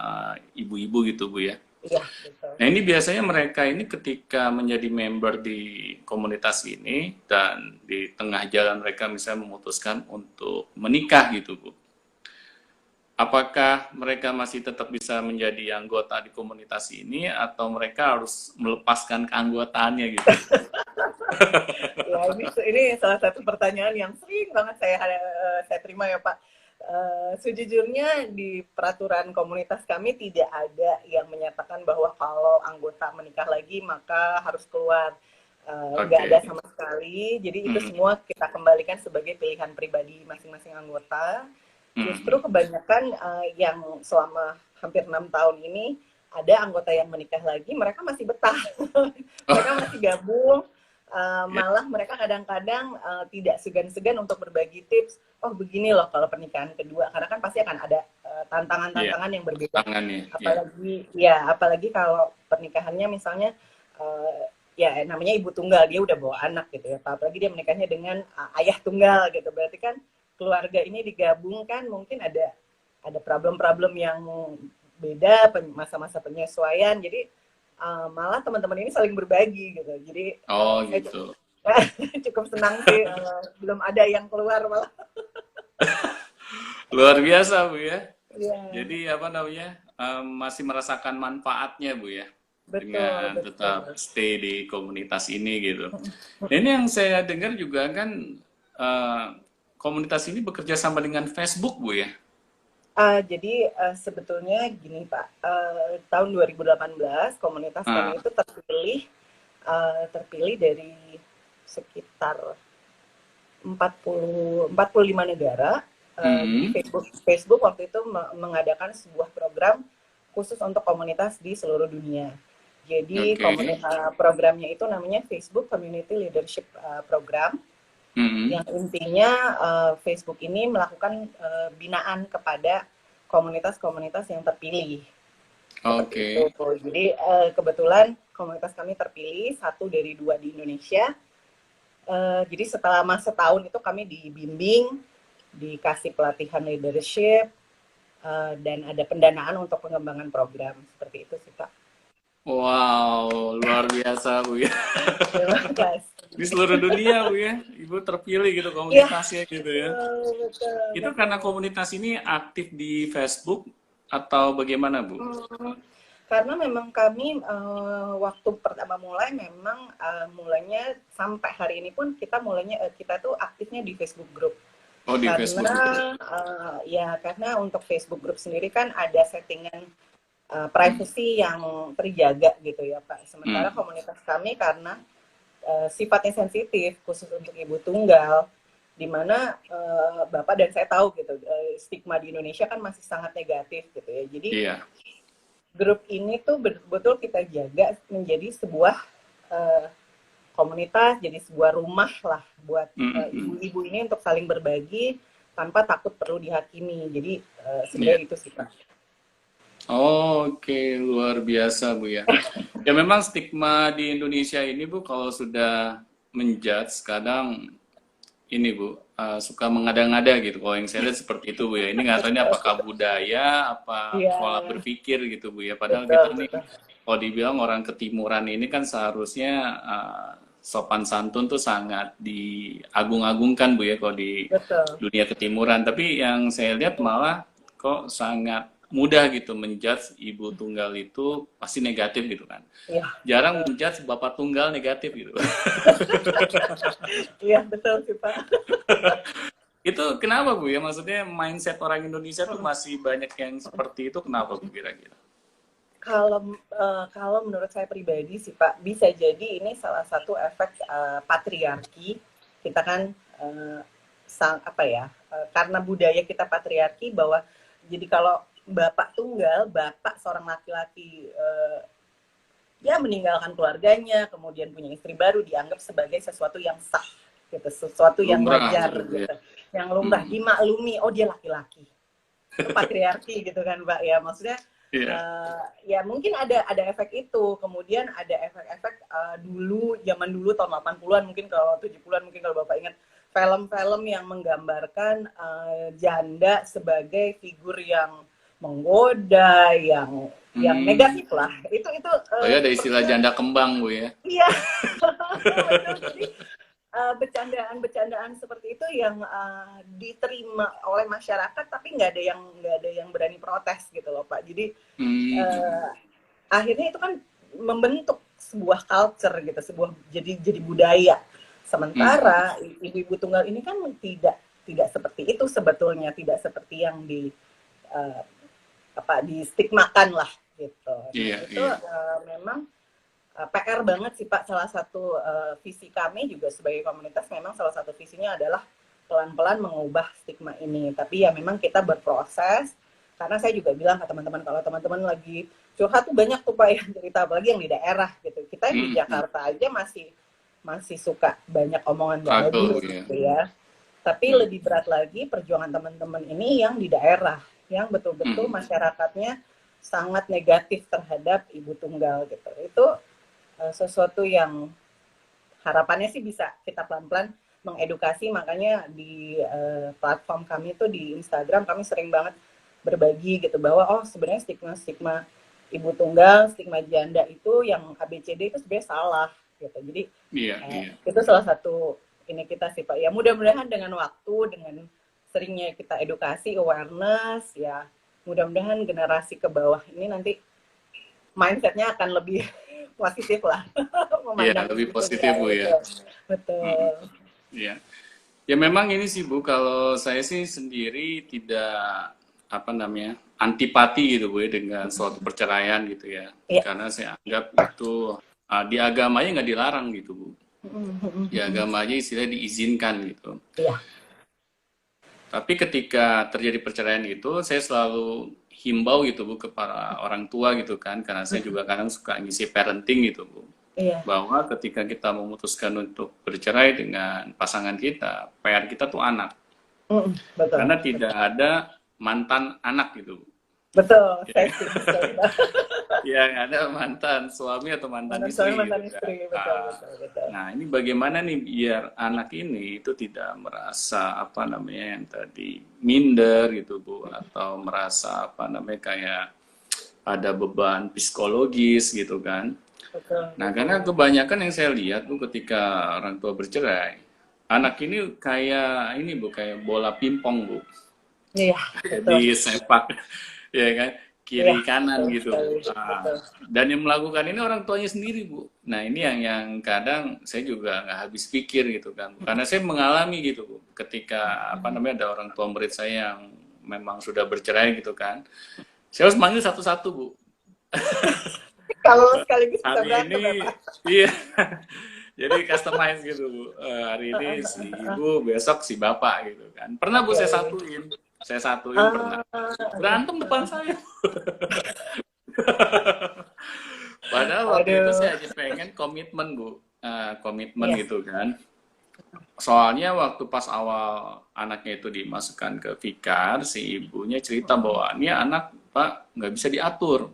ibu-ibu gitu Bu ya. Iya, betul. Nah ini biasanya mereka ini ketika menjadi member di komunitas ini dan di tengah jalan mereka misalnya memutuskan untuk menikah gitu Bu. Apakah mereka masih tetap bisa menjadi anggota di komunitas ini atau mereka harus melepaskan keanggotaannya gitu? Ya, ini salah satu pertanyaan yang sering banget saya terima ya Pak. Sejujurnya di peraturan komunitas kami tidak ada yang menyatakan bahwa kalau anggota menikah lagi maka harus keluar. Nggak ada Oke. sama sekali. Jadi itu Hmm, semua kita kembalikan sebagai pilihan pribadi masing-masing anggota. hmm. Justru kebanyakan yang selama hampir 6 tahun ini ada anggota yang menikah lagi, mereka masih betah, mereka Oh, masih gabung. ya. Malah mereka kadang-kadang tidak segan-segan untuk berbagi tips. Oh begini loh kalau pernikahan kedua, karena kan pasti akan ada Iya, tantangan-tantangan yang berbeda. tangannya, ya. Apalagi kalau pernikahannya misalnya uh, ya namanya ibu tunggal, dia udah bawa anak gitu ya. Apalagi dia menikahnya dengan ayah tunggal gitu. Berarti kan keluarga ini digabungkan, mungkin ada problem-problem yang beda, masa-masa penyesuaian. Jadi malah teman-teman ini saling berbagi gitu. Jadi Oh saya gitu. cukup senang sih, belum ada yang keluar malah. Luar biasa Bu ya. Iya, Jadi apa namanya masih merasakan manfaatnya Bu ya betul, dengan tetap betul. stay di komunitas ini gitu. Nah, ini yang saya dengar juga kan eh, komunitas ini bekerja sama dengan Facebook Bu ya. Jadi sebetulnya gini Pak, tahun 2018 komunitas Ah, kami itu terpilih dari sekitar 45 negara. Jadi hmm, Facebook waktu itu mengadakan sebuah program khusus untuk komunitas di seluruh dunia. Jadi oke. programnya itu namanya Facebook Community Leadership Program, Hmm, yang intinya Facebook ini melakukan binaan kepada komunitas-komunitas yang terpilih. Seperti itu. oke. Jadi kebetulan komunitas kami terpilih satu dari dua di Indonesia. Jadi setelah setahun itu kami dibimbing, dikasih pelatihan leadership, dan ada pendanaan untuk pengembangan program. Seperti itu sih Pak. Wow, luar biasa Bu ya. Terima kasih. Di seluruh dunia Bu ya, Ibu terpilih gitu Iya, komunitasnya gitu ya. betul, betul, Itu karena betul. komunitas ini aktif di Facebook atau bagaimana Bu? Hmm, karena memang kami waktu pertama mulai memang mulainya sampai hari ini pun kita tuh aktifnya di Facebook group. Oh di Facebook Group. Karena untuk Facebook group sendiri kan ada settingan privacy yang terjaga gitu ya Pak. Sementara Hmm. komunitas kami karena sifatnya sensitif khusus untuk ibu tunggal, di mana Bapak dan saya tahu gitu, stigma di Indonesia kan masih sangat negatif gitu ya. Jadi Iya. grup ini tuh betul-betul kita jaga menjadi sebuah uh, komunitas, jadi sebuah rumah lah buat ibu-ibu ini untuk saling berbagi tanpa takut perlu dihakimi. Jadi sebenarnya itu sih Pak. Oke, luar biasa Bu ya. Ya memang stigma di Indonesia ini Bu kalau sudah menjudge kadang ini Bu suka mengada-ngada gitu. Kalau yang saya lihat seperti itu Bu ya. Ini nggak tahu ini apakah budaya, apa Iya, pola berpikir gitu Bu ya. Padahal betul, kita nih betul. kalau dibilang orang ketimuran ini kan seharusnya sopan santun tuh sangat diagung-agungkan Bu ya kalau di Betul. dunia ketimuran. Tapi yang saya lihat malah kok sangat mudah gitu menjudge ibu tunggal itu pasti negatif gitu kan. Iya, Jarang betul. menjudge bapak tunggal negatif gitu. Iya, betul sih Pak. Itu kenapa Bu ya? Maksudnya mindset orang Indonesia tuh masih banyak yang seperti itu, kenapa Bu kira-kira? Kalau menurut saya pribadi sih Pak, bisa jadi ini salah satu efek patriarki. Kita kan karena budaya kita patriarki bahwa jadi kalau bapak tunggal, bapak seorang laki-laki ya meninggalkan keluarganya, kemudian punya istri baru dianggap sebagai sesuatu yang sah, gitu, sesuatu yang Lumrah wajar, gitu ya. gitu, yang lumrah dimaklumi. Oh dia laki-laki, itu patriarki gitu kan Pak ya. Maksudnya ya mungkin ada efek itu. Kemudian ada efek-efek dulu, zaman dulu tahun 80-an, mungkin kalau 70-an, mungkin kalau Bapak ingat film-film yang menggambarkan janda sebagai figur yang menggoda, yang negatif lah. Itu Oh ya ada istilah janda kembang Bu ya. iya. Jadi bercandaan seperti itu yang diterima oleh masyarakat, tapi nggak ada yang berani protes gitu loh Pak. Jadi akhirnya itu kan membentuk sebuah culture gitu, jadi budaya. Sementara ibu-ibu tunggal ini kan tidak seperti itu sebetulnya, tidak seperti yang distigmakan lah gitu. Itu memang PR banget sih Pak. Salah satu visi kami juga sebagai komunitas, memang salah satu visinya adalah pelan-pelan mengubah stigma ini. Tapi ya memang kita berproses, karena saya juga bilang ke teman-teman, kalau teman-teman lagi curhat tuh banyak tuh Pak yang cerita, apalagi yang di daerah gitu. Kita yang di Jakarta aja masih suka banyak omongan bagus gitu ya. Tapi lebih berat lagi perjuangan teman-teman ini yang di daerah, yang betul-betul masyarakatnya sangat negatif terhadap ibu tunggal gitu. Itu sesuatu yang harapannya sih bisa kita pelan-pelan mengedukasi. Makanya di platform kami tuh di Instagram kami sering banget berbagi gitu, bahwa oh sebenarnya stigma ibu tunggal, stigma janda itu yang ABCD itu sebenarnya salah gitu. Jadi itu salah satu ini kita sih Pak. Ya mudah-mudahan dengan waktu, dengan seringnya kita edukasi, awareness, ya mudah-mudahan generasi ke bawah ini nanti mindsetnya akan lebih positif lah. Iya, lebih positif Bu ya. Betul. Iya. Ya memang ini sih Bu, kalau saya sih sendiri tidak antipati gitu Bu ya dengan suatu perceraian gitu ya. Karena saya anggap itu di agamanya nggak dilarang gitu Bu. Di agamanya istilahnya diizinkan gitu. Iya. Tapi ketika terjadi perceraian itu, saya selalu himbau gitu Bu ke para orang tua gitu kan, karena saya juga kadang suka ngisi parenting gitu Bu. Iya. Bahwa ketika kita memutuskan untuk bercerai dengan pasangan kita, PR kita tuh anak. Betul. Karena tidak ada mantan anak gitu. Betul, saya setuju. Yang ada mantan suami atau mantan istri. Mantan istri, betul. Nah, ini bagaimana nih biar anak ini itu tidak merasa yang tadi minder gitu Bu, atau merasa kayak ada beban psikologis gitu kan. Betul. Nah, karena kebanyakan yang saya lihat Bu ketika orang tua bercerai, anak ini kayak Bu, kayak bola pingpong Bu. Iya, betul. Di sepak ya kan, kiri kanan gitu. Dan yang melakukan ini orang tuanya sendiri Bu. Nah ini yang kadang saya juga nggak habis pikir gitu kan, karena saya mengalami gitu Bu, ketika ada orang tua murid saya yang memang sudah bercerai gitu kan, saya harus manggil satu-satu Bu. Kalau sekaligus bisa berantem ini iya. Jadi customize gitu Bu, hari ini si ibu, besok si bapak gitu kan. Pernah Bu saya satuin pernah berantem depan saya. Padahal waktu itu Aduh. saya aja pengen komitmen, Bu. Komitmen Iya. gitu kan. Soalnya waktu pas awal anaknya itu dimasukkan ke Fikar, si ibunya cerita Mm-mm. bahwa ini anak Pak nggak bisa diatur.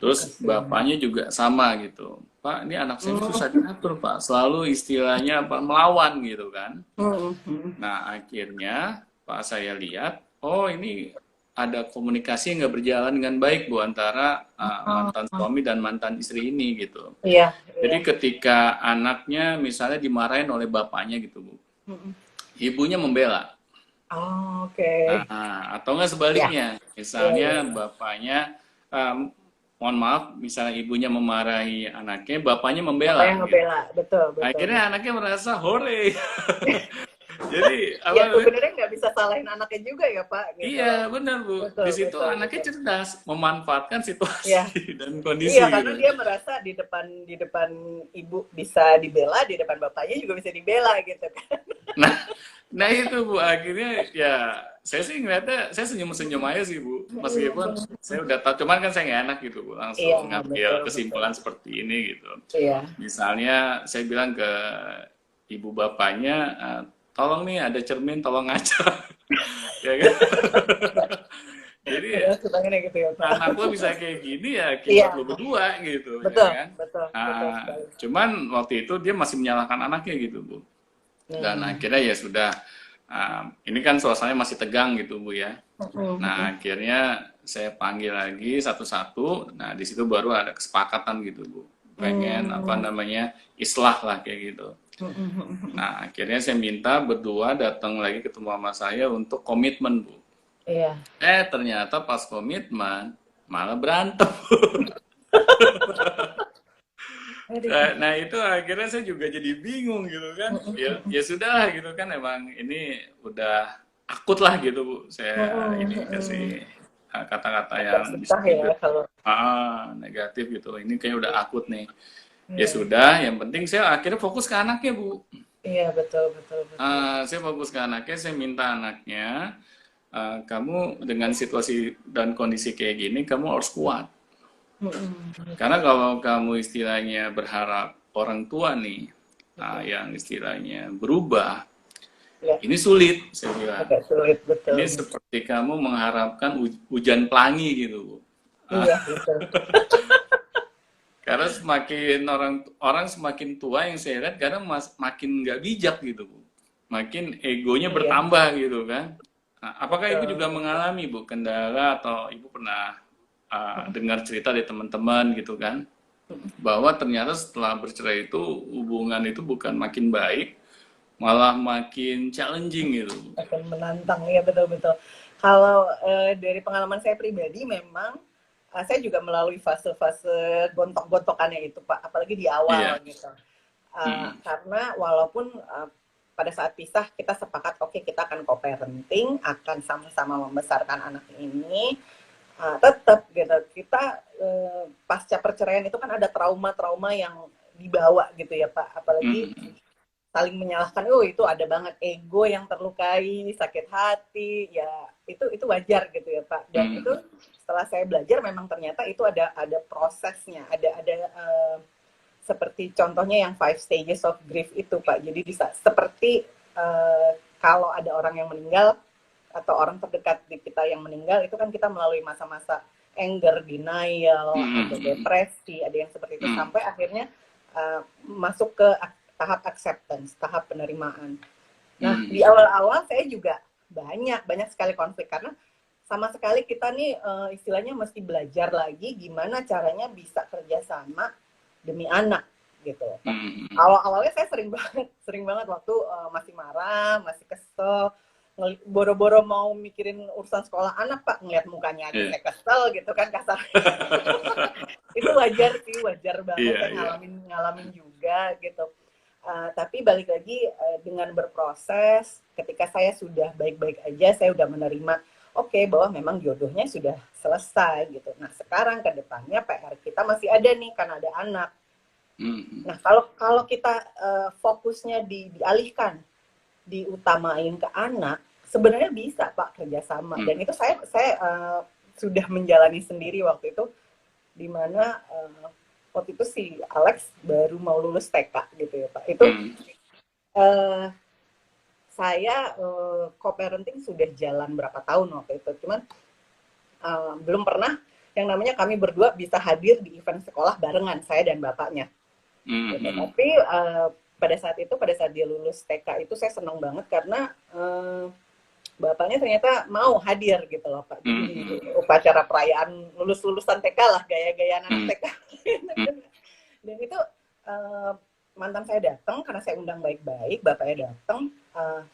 Terus Kasihan. bapaknya juga sama gitu. Pak, ini anak saya ini susah Mm. diatur, Pak. Selalu istilahnya apa melawan gitu kan. Mm-mm. Nah, akhirnya Pak saya lihat, oh ini ada komunikasi yang nggak berjalan dengan baik Bu antara mantan Oh, suami dan mantan istri ini gitu. iya, Jadi iya. ketika anaknya misalnya dimarahin oleh bapaknya gitu Bu, Mm-mm. ibunya membela. Oh, oke. Atau nggak Iya, sebaliknya, iya, misalnya iya, iya. bapaknya, mohon maaf, misalnya ibunya memarahi anaknya, bapaknya Apa membela yang gitu. ngebela? Betul, betul, Akhirnya betul. anaknya merasa hore. Jadi apa Ya namanya? sebenarnya nggak bisa salahin anaknya juga ya Pak, gitu. Iya, benar Bu. Di Betul, situ betul, anaknya betul. cerdas, memanfaatkan Iya, situasi dan kondisi iya karena gitu. dia merasa di depan ibu bisa dibela, di depan bapaknya juga bisa dibela gitu kan. Nah, nah itu Bu, akhirnya ya saya sih ngeliatnya, saya senyum-senyum aja sih Bu. Meskipun saya udah tahu, cuman kan saya nggak enak gitu Bu, Iya, langsung ngambil betul, betul. kesimpulan seperti ini gitu. Iya. Misalnya saya bilang ke ibu bapaknya, tolong nih ada cermin, tolong ngaca. Ya kan? Jadi Udah setengahnya gitu ya Pak. anak lo bisa kayak gini ya Iya, akibat lo berdua gitu, ya betul, kan? betul, betul sekali. Cuman waktu itu dia masih menyalahkan anaknya gitu Bu. Dan Hmm. akhirnya ya sudah, ini kan suasananya masih tegang gitu Bu ya. Mm-mm. Nah akhirnya saya panggil lagi satu-satu. Nah di situ baru ada kesepakatan gitu Bu. Pengen apa Hmm. namanya islah lah kayak gitu. Mm-mm. Nah akhirnya saya minta berdua datang lagi ketemu sama saya untuk komitmen Bu. Iya. Ternyata pas komitmen malah berantem. Aduh. Nah itu akhirnya saya juga jadi bingung gitu kan. Ya, Mm-mm. ya sudah gitu kan emang ini udah akut lah gitu Bu. Saya Mm-mm. ini Mm-mm. kasih kata-kata Agak yang bisa susah ya dibilang kalau. negatif gitu. Ini kayak udah akut nih. Ya Iya, sudah, yang penting saya akhirnya fokus ke anaknya Bu. iya betul, betul, betul. Saya fokus ke anaknya, saya minta anaknya, kamu dengan situasi dan kondisi kayak gini, kamu harus kuat. Mm-mm. Karena kalau kamu istilahnya berharap orang tua nih, Mm-mm. yang istilahnya berubah, Ya, ini sulit, saya bilang. agak sulit betul. Ini seperti kamu mengharapkan hujan pelangi gitu, Bu. Ah, Iya, betul. karena semakin orang orang semakin tua yang saya lihat, karena makin nggak bijak gitu, Bu. Makin egonya Iya, bertambah gitu kan. Nah, apakah Ibu betul, juga betul. mengalami, Bu, kendala atau Ibu pernah dengar cerita dari teman-teman gitu kan? Bahwa ternyata setelah bercerai itu hubungan itu bukan makin baik, malah makin challenging gitu. Akan menantang, ya betul, betul. Kalau dari pengalaman saya pribadi memang saya juga melalui fase-fase gontok-gontokannya itu Pak, apalagi di Iya. awal gitu. Mm, Karena walaupun pada saat pisah kita sepakat oke kita akan co-parenting, akan sama-sama membesarkan anak ini, tetap gitu kita pasca perceraian itu kan ada trauma-trauma yang dibawa gitu ya Pak, apalagi mm, saling menyalahkan, oh itu ada banget ego yang terlukai, sakit hati, ya itu wajar gitu ya Pak. Dan itu mm, setelah saya belajar memang ternyata itu ada prosesnya, ada seperti contohnya yang five stages of grief itu Pak. Jadi bisa seperti kalau ada orang yang meninggal atau orang terdekat di kita yang meninggal itu kan kita melalui masa-masa anger, denial, ada mm, depresi, ada yang seperti itu mm, sampai akhirnya masuk ke tahap acceptance, tahap penerimaan. Nah, di mm, awal-awal saya juga banyak sekali konflik karena sama sekali kita nih istilahnya mesti belajar lagi gimana caranya bisa kerjasama demi anak gitu Pak. mm, Awal-awalnya saya sering banget waktu masih marah, masih kesel, boro-boro mau mikirin urusan sekolah anak Pak, ngeliat mukanya aja iya, saya kesel gitu kan kasar. Itu wajar sih, wajar banget iya, saya iya. ngalamin ngalamin juga gitu. Tapi balik lagi dengan berproses, ketika saya sudah baik-baik aja, saya udah menerima, oke, bahwa memang jodohnya sudah selesai gitu. Nah sekarang ke depannya PR kita masih ada nih, karena ada anak. Mm, Nah kalau kita fokusnya dialihkan, diutamain ke anak, sebenarnya bisa Pak kerjasama. Dan itu saya sudah menjalani sendiri waktu itu. dimana waktu itu si Alex baru mau lulus TK gitu ya Pak. Itu uh, saya co-parenting sudah jalan berapa tahun waktu itu, cuman belum pernah yang namanya kami berdua bisa hadir di event sekolah barengan, saya dan bapaknya. Gitu. Tapi pada saat dia lulus TK itu saya senang banget karena bapaknya ternyata mau hadir gitu loh Pak. Jadi upacara perayaan lulus-lulusan TK lah, gaya-gayaan anak TK. Dan itu mantan saya datang karena saya undang baik-baik, bapaknya datang,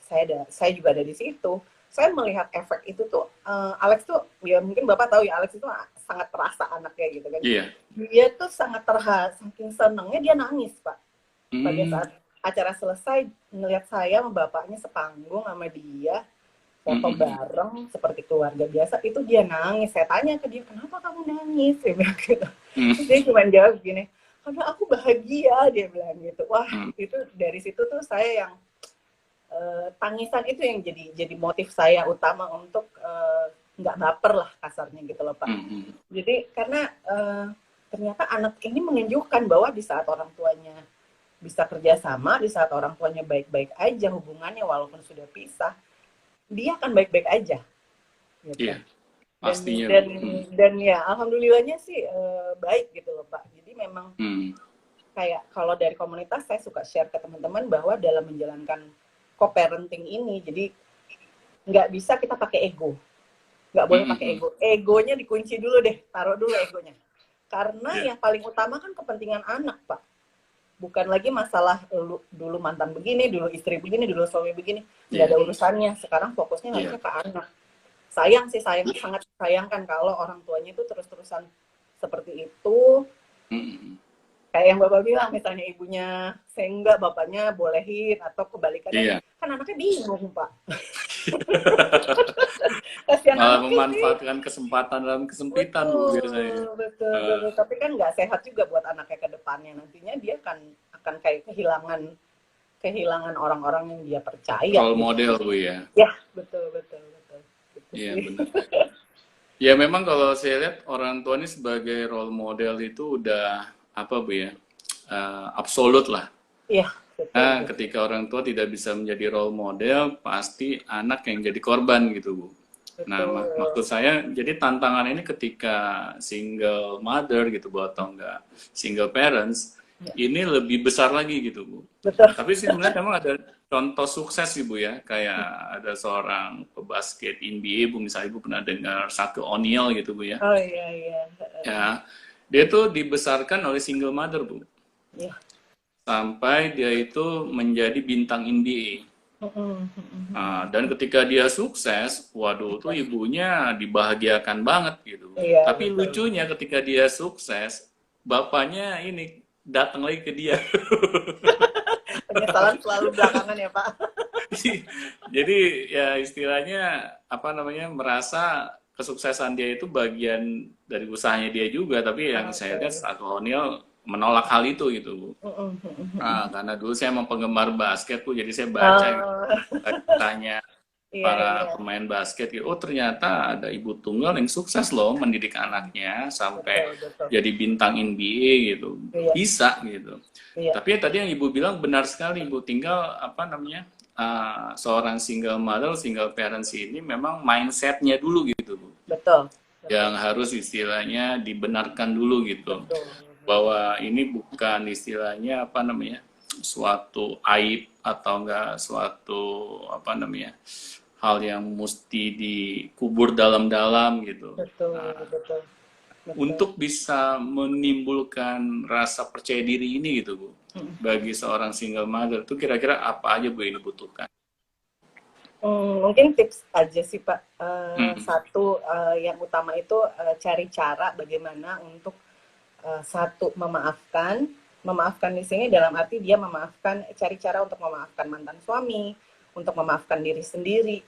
saya juga ada di situ. Saya melihat efek itu tuh, Alex tuh, ya mungkin Bapak tahu ya, Alex itu sangat terasa anaknya gitu kan. Iya. Dia tuh sangat terharu, saking senengnya dia nangis Pak. Pada saat acara selesai, ngelihat saya sama bapaknya sepanggung sama dia, foto bareng seperti keluarga biasa, itu dia nangis. Saya tanya ke dia, kenapa kamu nangis? Dia bilang gitu. Terus dia cuma jawab gini, karena aku bahagia, dia bilang gitu. Wah, itu dari situ tuh saya yang tangisan itu yang jadi motif saya utama untuk nggak baper lah kasarnya gitu loh Pak. Jadi karena ternyata anak ini menunjukkan bahwa di saat orang tuanya bisa kerjasama, di saat orang tuanya baik-baik aja hubungannya walaupun sudah pisah, dia akan baik-baik aja. Gitu. Iya, pastinya. Dan ya alhamdulillahnya sih baik gitu loh Pak. Jadi memang kayak kalau dari komunitas saya suka share ke teman-teman bahwa dalam menjalankan co-parenting ini, jadi nggak bisa kita pakai ego, nggak boleh pakai ego. Egonya dikunci dulu deh, taruh dulu egonya. Karena yang paling utama kan kepentingan anak Pak. Bukan lagi masalah dulu mantan begini, dulu istri begini, dulu suami begini, nggak ada urusannya. Sekarang fokusnya harusnya ke anak. Sayang sih, sangat sayangkan kalau orang tuanya itu terus-terusan seperti itu. Kayak yang Bapak bilang, misalnya ibunya sehingga bapaknya bolehin atau kebalikannya, kan anaknya bingung Pak. Malah memanfaatkan kesempatan dalam kesempitan Bu biasanya. Betul. Tapi kan nggak sehat juga buat anaknya ke depannya. Nantinya dia akan kayak kehilangan orang-orang yang dia percaya. Role model Bu ya. Ya, betul. Iya benar. Ya memang kalau saya lihat orang tua ini sebagai role model itu udah apa Bu ya, absolut lah. Iya. Nah, ketika orang tua tidak bisa menjadi role model, pasti anak yang jadi korban gitu Bu. Nah, maksud saya, jadi tantangan ini ketika single mother gitu Bu, atau enggak single parents, ini lebih besar lagi gitu Bu. Betul. Tapi sih sebenarnya memang ada contoh sukses sih Bu ya, kayak ada seorang pebasket NBA Bu, misalnya Ibu pernah dengar Shaquille O'Neal gitu Bu ya. Oh iya. Ya, dia tuh dibesarkan oleh single mother Bu. Iya. Sampai dia itu menjadi bintang NBA. Nah, dan ketika dia sukses, waduh tuh ibunya dibahagiakan banget gitu. Iya, tapi betul. Lucunya ketika dia sukses, bapaknya ini datang lagi ke dia. Penyesalan selalu belakangan ya Pak. Jadi ya istilahnya apa namanya, merasa kesuksesan dia itu bagian dari usahanya dia juga, tapi yang saya lihat Shaquille O'Neal menolak hal itu gitu. Nah, karena dulu saya emang penggemar basket Bu, jadi saya baca tanya para pemain basket gitu. Oh ternyata ada ibu tunggal yang sukses loh mendidik anaknya sampai jadi bintang NBA gitu. Bisa gitu. Tapi tadi yang ibu bilang benar sekali Bu, tinggal apa namanya, seorang single mother, single parents ini memang mindsetnya dulu gitu Bu. Betul. Yang harus istilahnya dibenarkan dulu gitu. Bahwa ini bukan istilahnya apa namanya, suatu aib atau enggak suatu apa namanya, hal yang mesti dikubur dalam-dalam gitu. Betul. Untuk bisa menimbulkan rasa percaya diri ini gitu Bu, bagi seorang single mother itu kira-kira apa aja Bu ini butuhkan? Mungkin tips aja sih Pak. Satu yang utama itu cari cara bagaimana untuk satu memaafkan di sini dalam arti dia cari cara untuk memaafkan mantan suami, untuk memaafkan diri sendiri.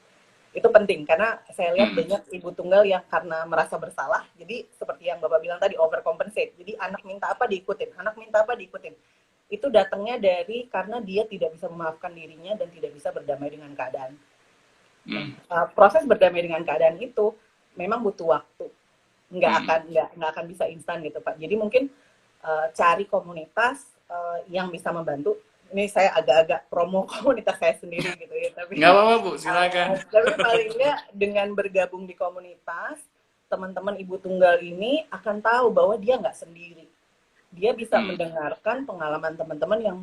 Itu penting karena saya lihat banyak ibu tunggal yang karena merasa bersalah, jadi seperti yang Bapak bilang tadi, overcompensate. Jadi anak minta apa diikutin. Itu datangnya dari karena dia tidak bisa memaafkan dirinya dan tidak bisa berdamai dengan keadaan. Proses berdamai dengan keadaan itu memang butuh waktu. Hmm. nggak akan bisa instan gitu Pak. Jadi mungkin cari komunitas yang bisa membantu. Ini saya agak-agak promo komunitas saya sendiri gitu ya, Nggak apa-apa Bu, silakan. tapi paling nggak dengan bergabung di komunitas, teman-teman ibu tunggal ini akan tahu bahwa dia nggak sendiri. Dia bisa Hmm. mendengarkan pengalaman teman-teman yang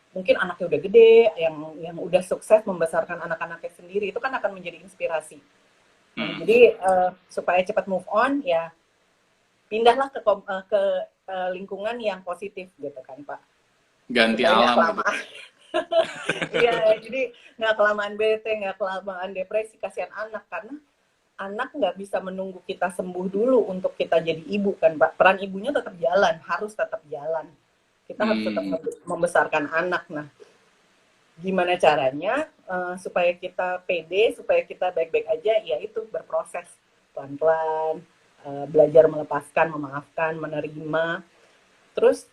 mungkin anaknya udah gede, yang udah sukses membesarkan anak-anaknya sendiri, itu kan akan menjadi inspirasi. Nah, Hmm. jadi supaya cepat move on ya pindahlah ke lingkungan yang positif gitu kan Pak, Ganti supaya nggak alam gitu. kelamaan. Iya, jadi nggak kelamaan bete, nggak kelamaan depresi, kasihan anak karena anak nggak bisa menunggu kita sembuh dulu untuk kita jadi ibu kan Pak. Peran ibunya tetap jalan, harus tetap jalan. Kita harus tetap Hmm. membesarkan anak. Nah, gimana caranya supaya kita pede, supaya kita baik-baik aja, ya itu berproses pelan-pelan, belajar melepaskan, memaafkan, menerima. Terus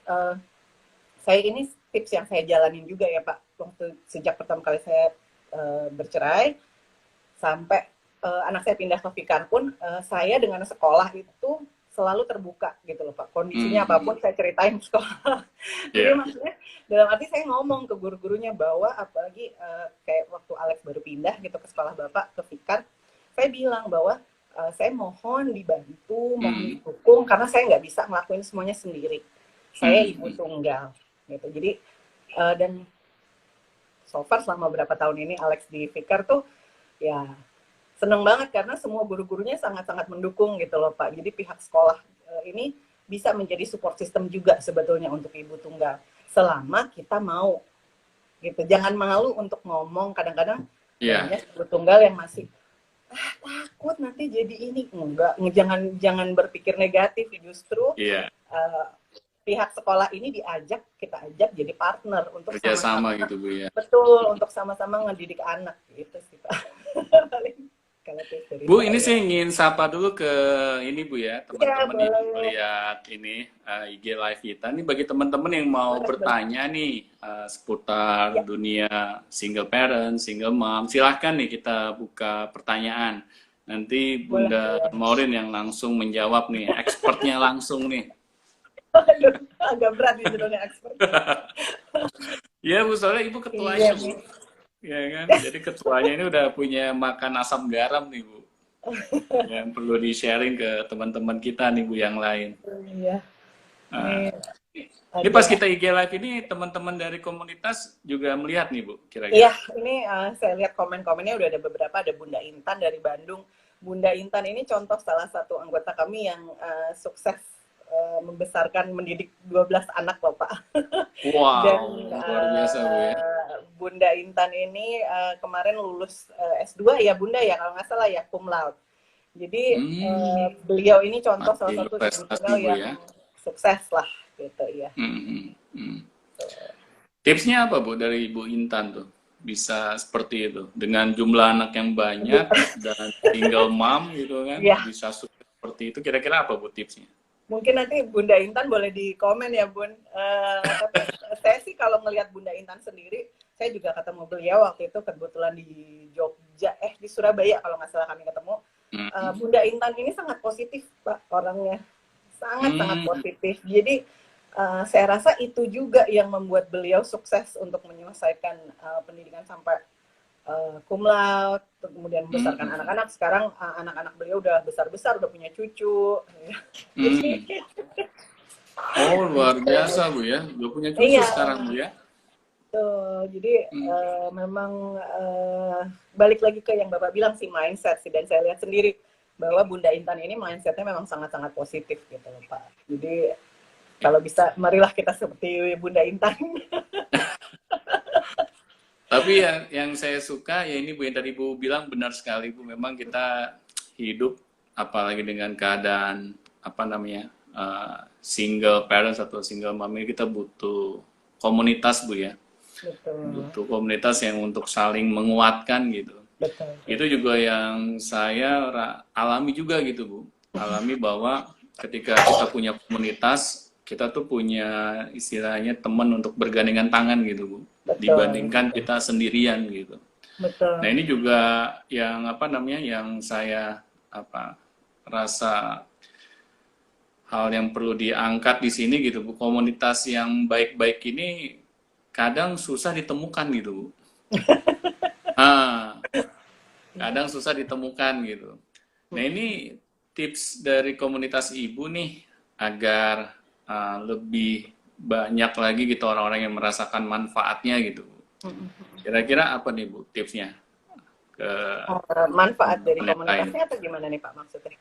saya ini tips yang saya jalanin juga ya Pak, waktu sejak pertama kali saya bercerai sampai anak saya pindah ke Fikar pun saya dengan sekolah itu selalu terbuka gitu loh Pak. Kondisinya Hmm. apapun saya ceritain ke sekolah. Jadi Ya. maksudnya dalam arti saya ngomong ke guru-gurunya bahwa apalagi kayak waktu Alex baru pindah gitu ke sekolah Bapak ke Fikar, saya bilang bahwa saya mohon dibantu, mohon Hmm. didukung karena saya nggak bisa ngelakuin semuanya sendiri. Saya Hmm. ibu tunggal gitu. Jadi dan so far selama beberapa tahun ini Alex di Fikar tuh ya seneng banget karena semua guru-gurunya sangat-sangat mendukung gitu loh Pak. Jadi pihak sekolah ini bisa menjadi support system juga sebetulnya untuk ibu tunggal. Selama kita mau gitu. Jangan malu untuk ngomong. Kadang-kadang Ya. banyak ibu tunggal yang masih takut nanti jadi ini. Enggak, jangan berpikir negatif. Justru Iya. uh, pihak sekolah ini kita ajak jadi partner untuk Kerjasama sama-sama gitu Bu ya. betul untuk sama-sama ngedidik anak gitu sih Pak. Paling kalau tips dari Bu, ini saya. saya ingin sapa dulu ke ini Bu ya, Iya, teman-teman yang boleh. melihat ini IG live kita. Ini bagi teman-teman yang mau Boleh, boleh. bertanya nih seputar Ya, dunia single parent, single mom, silahkan nih kita buka pertanyaan. Nanti boleh, Bunda boleh. Maureen yang langsung menjawab nih, expertnya langsung nih. Aduh, agak berat nih judulnya expert. Ya Bu, soalnya Ibu Iya, ketuanya Bu. nih. Ya kan, jadi ketuanya ini udah punya makan asam garam nih Bu. Yang perlu di-sharing ke teman-teman kita nih Bu yang lain. Iya, Nah, ini ini pas ada. kita IG live ini teman-teman dari komunitas juga melihat nih Bu, Iya, kira-kira. ini saya lihat komen-komennya udah ada beberapa. Ada Bunda Intan dari Bandung. Bunda Intan ini contoh salah satu anggota kami yang sukses membesarkan, mendidik 12 anak loh Pak. Dan Wow, luar biasa Bu ya. Bunda Intan ini kemarin lulus S2 ya Bunda ya kalau nggak salah ya cum laude. Jadi Hmm, beliau ini contoh salah makin satu ibu berprestasi tunggal Bu yang ya. sukses lah gitu ya. Hmm, hmm, hmm. Tipsnya apa Bu dari Ibu Intan tuh? Bisa seperti itu. Dengan jumlah anak yang banyak dan single mom gitu kan, Ya, bisa sukses seperti itu. Kira-kira apa Bu tipsnya? mungkin nanti Bunda Intan boleh di komen ya Bun. Tapi saya sih kalau ngelihat Bunda Intan sendiri, saya juga ketemu beliau waktu itu kebetulan di Jogja, di Surabaya kalau nggak salah kami ketemu. Hmm, Bunda Intan ini sangat positif Pak orangnya, sangat-sangat hmm, positif. Jadi saya rasa itu juga yang membuat beliau sukses untuk menyelesaikan pendidikan sampai cum laude, kemudian membesarkan hmm, anak-anak. Sekarang anak-anak beliau udah besar-besar, udah punya cucu. Jadi hmm. Oh, luar biasa Bu ya. Udah punya cucu iya, sekarang Bu ya. tuh. Jadi Hmm. memang balik lagi ke yang Bapak bilang sih mindset sih. Dan saya lihat sendiri bahwa Bunda Intan ini mindsetnya memang sangat-sangat positif gitu loh Pak. Jadi kalau bisa, marilah kita seperti Bunda Intan. Tapi yang saya suka ya ini Bu yang tadi Bu bilang benar sekali Bu. Memang kita hidup apalagi dengan keadaan apa namanya single parents atau single mom ini kita butuh komunitas Bu ya. Betul, Butuh komunitas yang untuk saling menguatkan gitu. betul. Itu juga yang saya alami juga gitu Bu. Alami bahwa ketika kita punya komunitas, kita tuh punya istilahnya teman untuk bergandengan tangan gitu Bu. Betul, Dibandingkan kita sendirian gitu. Nah betul. ini juga yang apa namanya yang saya apa rasa hal yang perlu diangkat di sini gitu Bu. Komunitas yang baik-baik ini kadang susah ditemukan gitu Bu. Ah, kadang susah ditemukan gitu. Nah ini tips dari komunitas ibu nih agar lebih banyak lagi gitu orang-orang yang merasakan manfaatnya gitu. Kira-kira apa nih Bu tipsnya ke Manfaat dari teman-teman yang lain? komunitasnya atau gimana nih Pak maksudnya?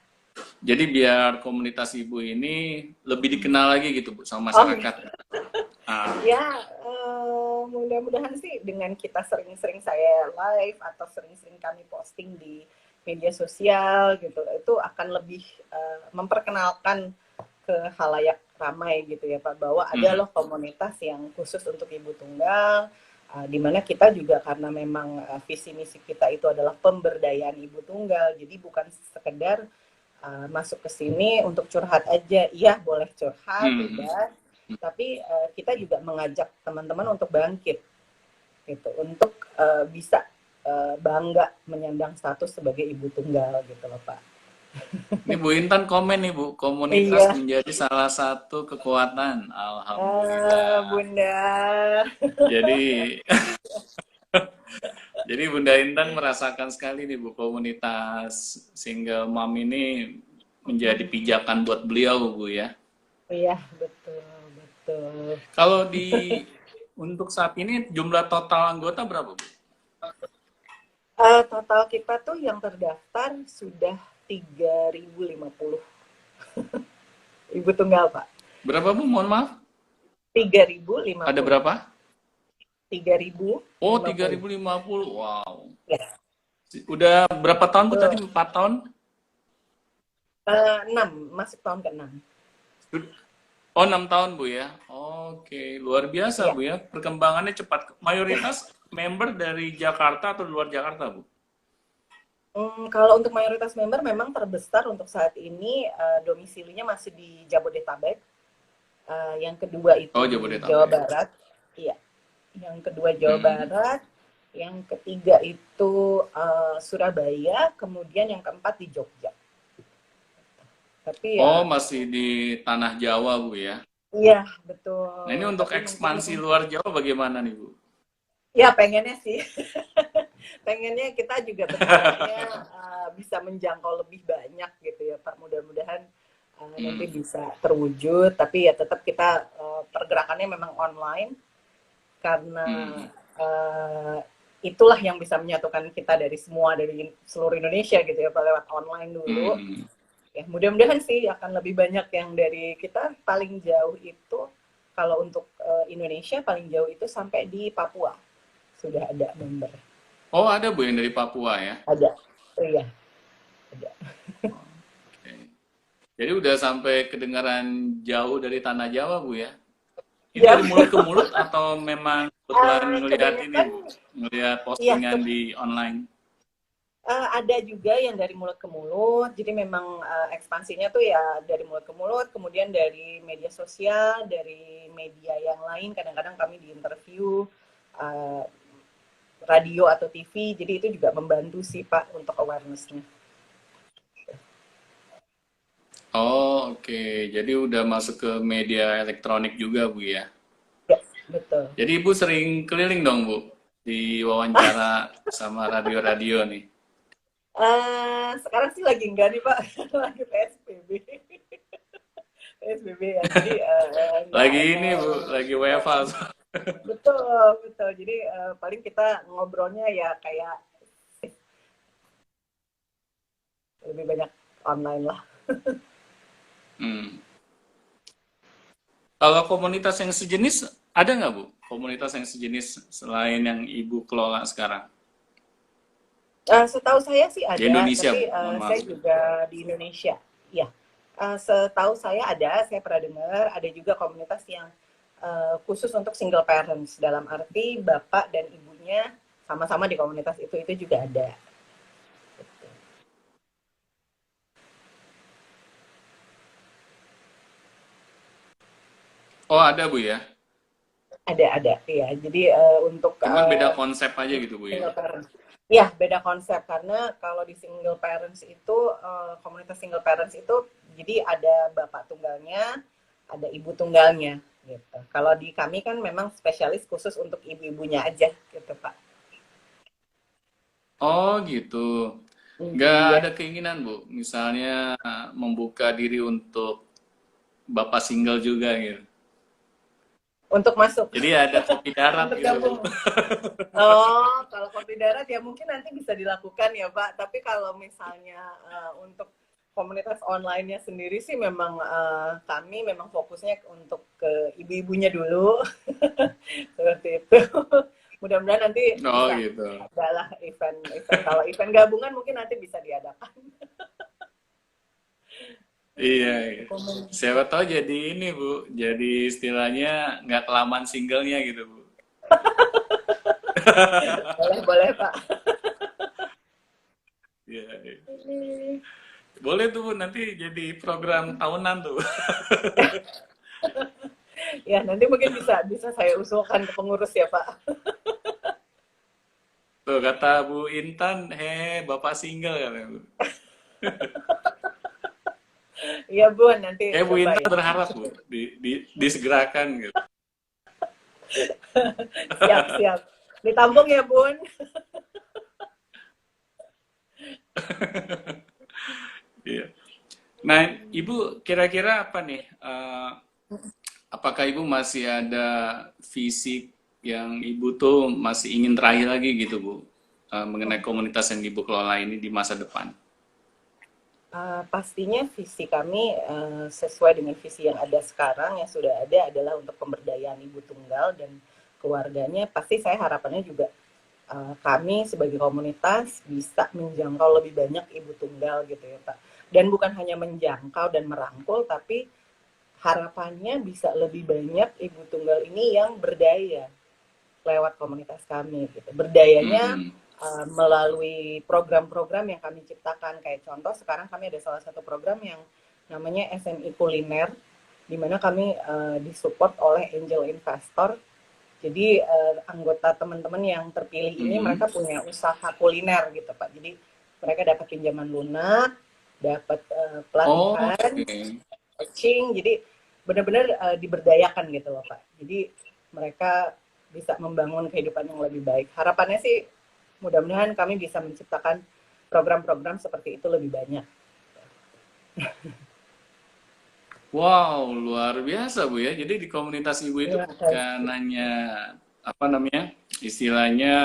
Jadi biar komunitas ibu ini lebih dikenal lagi gitu Bu sama Oh masyarakat. Ah, ya, mudah-mudahan sih dengan kita sering-sering saya live atau sering-sering kami posting di media sosial gitu, itu akan lebih memperkenalkan ke halayak ramai gitu ya Pak, bahwa ada hmm, loh komunitas yang khusus untuk ibu tunggal, di mana kita juga karena memang visi misi kita itu adalah pemberdayaan ibu tunggal, jadi bukan sekedar masuk ke sini untuk curhat aja. Iya, boleh curhat, hmm. bebas. Tapi kita juga mengajak teman-teman untuk bangkit, gitu, untuk bisa bangga menyandang status sebagai ibu tunggal, gitu loh Pak. Ini Bu Intan komen nih Bu, komunitas Iya, menjadi salah satu kekuatan. Alhamdulillah. Bunda. Jadi jadi Bunda Intan merasakan sekali nih Bu, komunitas single mom ini menjadi pijakan buat beliau Bu ya. Iya, betul, betul. Kalau untuk saat ini jumlah total anggota berapa Bu? Total kita tuh yang terdaftar sudah 3.050 ibu tunggal, Pak. Berapa Bu? Mohon maaf. 3.050. Ada berapa? 3.050. Oh, 3.050. Wow. Ya, Udah berapa tahun Bu tadi? betul. 4 tahun? 6, masuk tahun ke-6. Oh, 6 tahun, Bu ya. Oke, luar biasa, Iya. Bu ya. Perkembangannya cepat. Mayoritas member dari Jakarta atau luar Jakarta, Bu? Kalau untuk mayoritas member memang terbesar untuk saat ini domisilinya masih di Jabodetabek. Yang kedua itu Oh, di Jawa Jabodetabek. Barat. Iya. Yang kedua Jawa Hmm. Barat. Yang ketiga itu Surabaya. Kemudian yang keempat di Jogja. Tapi Oh, ya, masih di tanah Jawa, Bu ya. iya Nah, ini betul. untuk Tapi mungkin ekspansi luar Jawa bagaimana nih, Bu? ya pengennya sih, pengennya kita juga berharapnya bisa menjangkau lebih banyak gitu ya Pak. Mudah-mudahan nanti Hmm. bisa terwujud. Tapi ya tetap kita pergerakannya memang online karena Hmm. uh, itulah yang bisa menyatukan kita dari semua dari seluruh Indonesia gitu ya Pak, lewat online dulu. Hmm. Ya mudah-mudahan sih akan lebih banyak yang dari kita. Paling jauh itu kalau untuk Indonesia paling jauh itu sampai di Papua sudah ada member. Oh, ada, Bu, yang dari Papua ya? Ada. Oh iya, ada. Oke. Jadi udah sampai kedengaran jauh dari tanah Jawa, Bu ya? Ini Ya, dari mulut ke mulut atau memang kebetulan ngelihat ini, kebanyakan Bu? Ngelihat ya postingan di online? ada juga yang dari mulut ke mulut. Jadi memang ekspansinya tuh ya dari mulut ke mulut, kemudian dari media sosial, dari media yang lain. Kadang-kadang kami di interview uh, radio atau TV. Jadi itu juga membantu sih Pak untuk awareness-nya. Oh, oke. Jadi udah masuk ke media elektronik juga, Bu ya. Ya, betul. Jadi Ibu sering keliling dong, Bu, di wawancara sama radio-radio nih. Sekarang sih lagi enggak nih Pak, lagi PSBB. PSBB ya, jadi enggak, Lagi ini, Bu, lagi WFH. betul, betul. Jadi paling kita ngobrolnya ya kayak lebih banyak online lah. Hmm. Kalau komunitas yang sejenis, ada nggak, Bu? Komunitas yang sejenis selain yang Ibu kelola sekarang? Setahu saya sih Di ada, Indonesia, tapi Bu. Mohon maaf. saya juga di Indonesia. Ya, setahu saya ada, saya pernah dengar ada juga komunitas yang khusus untuk single parents, dalam arti bapak dan ibunya sama-sama di komunitas itu juga ada. Oh, ada, Bu ya. Ada, ya. Jadi untuk Cuman beda konsep aja gitu, Bu ya. single parents, ya beda konsep karena kalau di single parents itu komunitas single parents itu Jadi ada bapak tunggalnya, ada ibu tunggalnya gitu. Kalau di kami kan memang spesialis khusus untuk ibu-ibunya aja gitu Pak. Oh gitu. Nggak Iya, ada keinginan Bu, misalnya membuka diri untuk bapak single juga gitu. untuk masuk, Jadi ada kopi darat untuk gitu Bu. gabung. Oh, kalau kopi darat ya mungkin nanti bisa dilakukan ya Pak. Tapi kalau misalnya untuk komunitas online-nya sendiri sih memang kami memang fokusnya untuk ke ibu-ibunya dulu. Seperti itu. Mudah-mudahan nanti Oh bisa gitu. adalah event-event. Kalau event gabungan mungkin nanti bisa diadakan. Iya, iya. Komen. Siapa tahu jadi ini Bu, jadi istilahnya nggak kelamaan singlenya gitu Bu. Boleh, boleh Pak. Iya, iya. Boleh tuh Bu, nanti jadi program tahunan tuh. Ya, nanti mungkin bisa bisa saya usulkan ke pengurus ya Pak. Tuh kata Bu Intan, bapak single kan Bu. Iya Bun, nanti Kayak Bu coba Intan ya. berharap Bu, disegerakan gitu. Siap, siap. Ditampung ya Bun. Iya. Nah, Ibu kira-kira apa nih? Apakah Ibu masih ada visi yang Ibu tuh masih ingin terakhir lagi gitu Bu, mengenai komunitas yang Ibu kelola ini di masa depan? Pastinya visi kami sesuai dengan visi yang ada sekarang, yang sudah ada adalah untuk pemberdayaan ibu tunggal dan keluarganya. Pasti saya harapannya juga kami sebagai komunitas bisa menjangkau lebih banyak ibu tunggal gitu ya Pak. Dan bukan hanya menjangkau dan merangkul, tapi harapannya bisa lebih banyak ibu tunggal ini yang berdaya lewat komunitas kami gitu. Berdayanya Mm-mm. melalui program-program yang kami ciptakan. Kayak contoh sekarang kami ada salah satu program yang namanya SMI Kuliner, di mana kami disupport oleh angel investor. Jadi anggota teman-teman yang terpilih ini Mm-mm. mereka punya usaha kuliner gitu Pak. Jadi mereka dapat pinjaman lunak, dapat Oh, pelatihan, oke. coaching. Jadi benar-benar diberdayakan gitu loh Pak. Jadi mereka bisa membangun kehidupan yang lebih baik. Harapannya sih mudah-mudahan kami bisa menciptakan program-program seperti itu lebih banyak. Wow, luar biasa Bu ya. Jadi di komunitas Ibu itu Terima bukan kasih. hanya apa namanya, istilahnya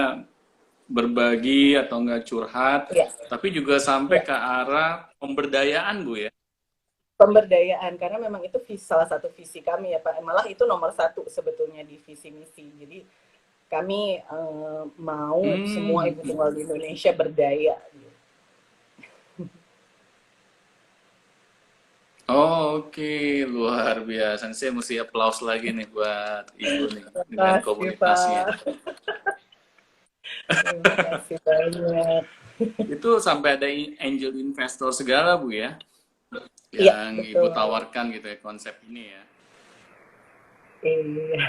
berbagi atau enggak curhat, Ya, tapi juga sampai ya. ke arah pemberdayaan Bu ya. Pemberdayaan karena memang itu salah satu visi kami ya Pak. Malah itu nomor satu sebetulnya di visi misi. Jadi kami mau semua Hmm. ibu tunggal di Indonesia berdaya. Oh, oke, luar biasa. Saya mesti applause lagi nih buat Ibu nih Terima dengan kasih komunitasnya. Pak. Terima kasih banyak. Itu sampai ada angel investor segala Bu ya, Iya yang Ibu betul. tawarkan gitu ya konsep ini ya. Iya.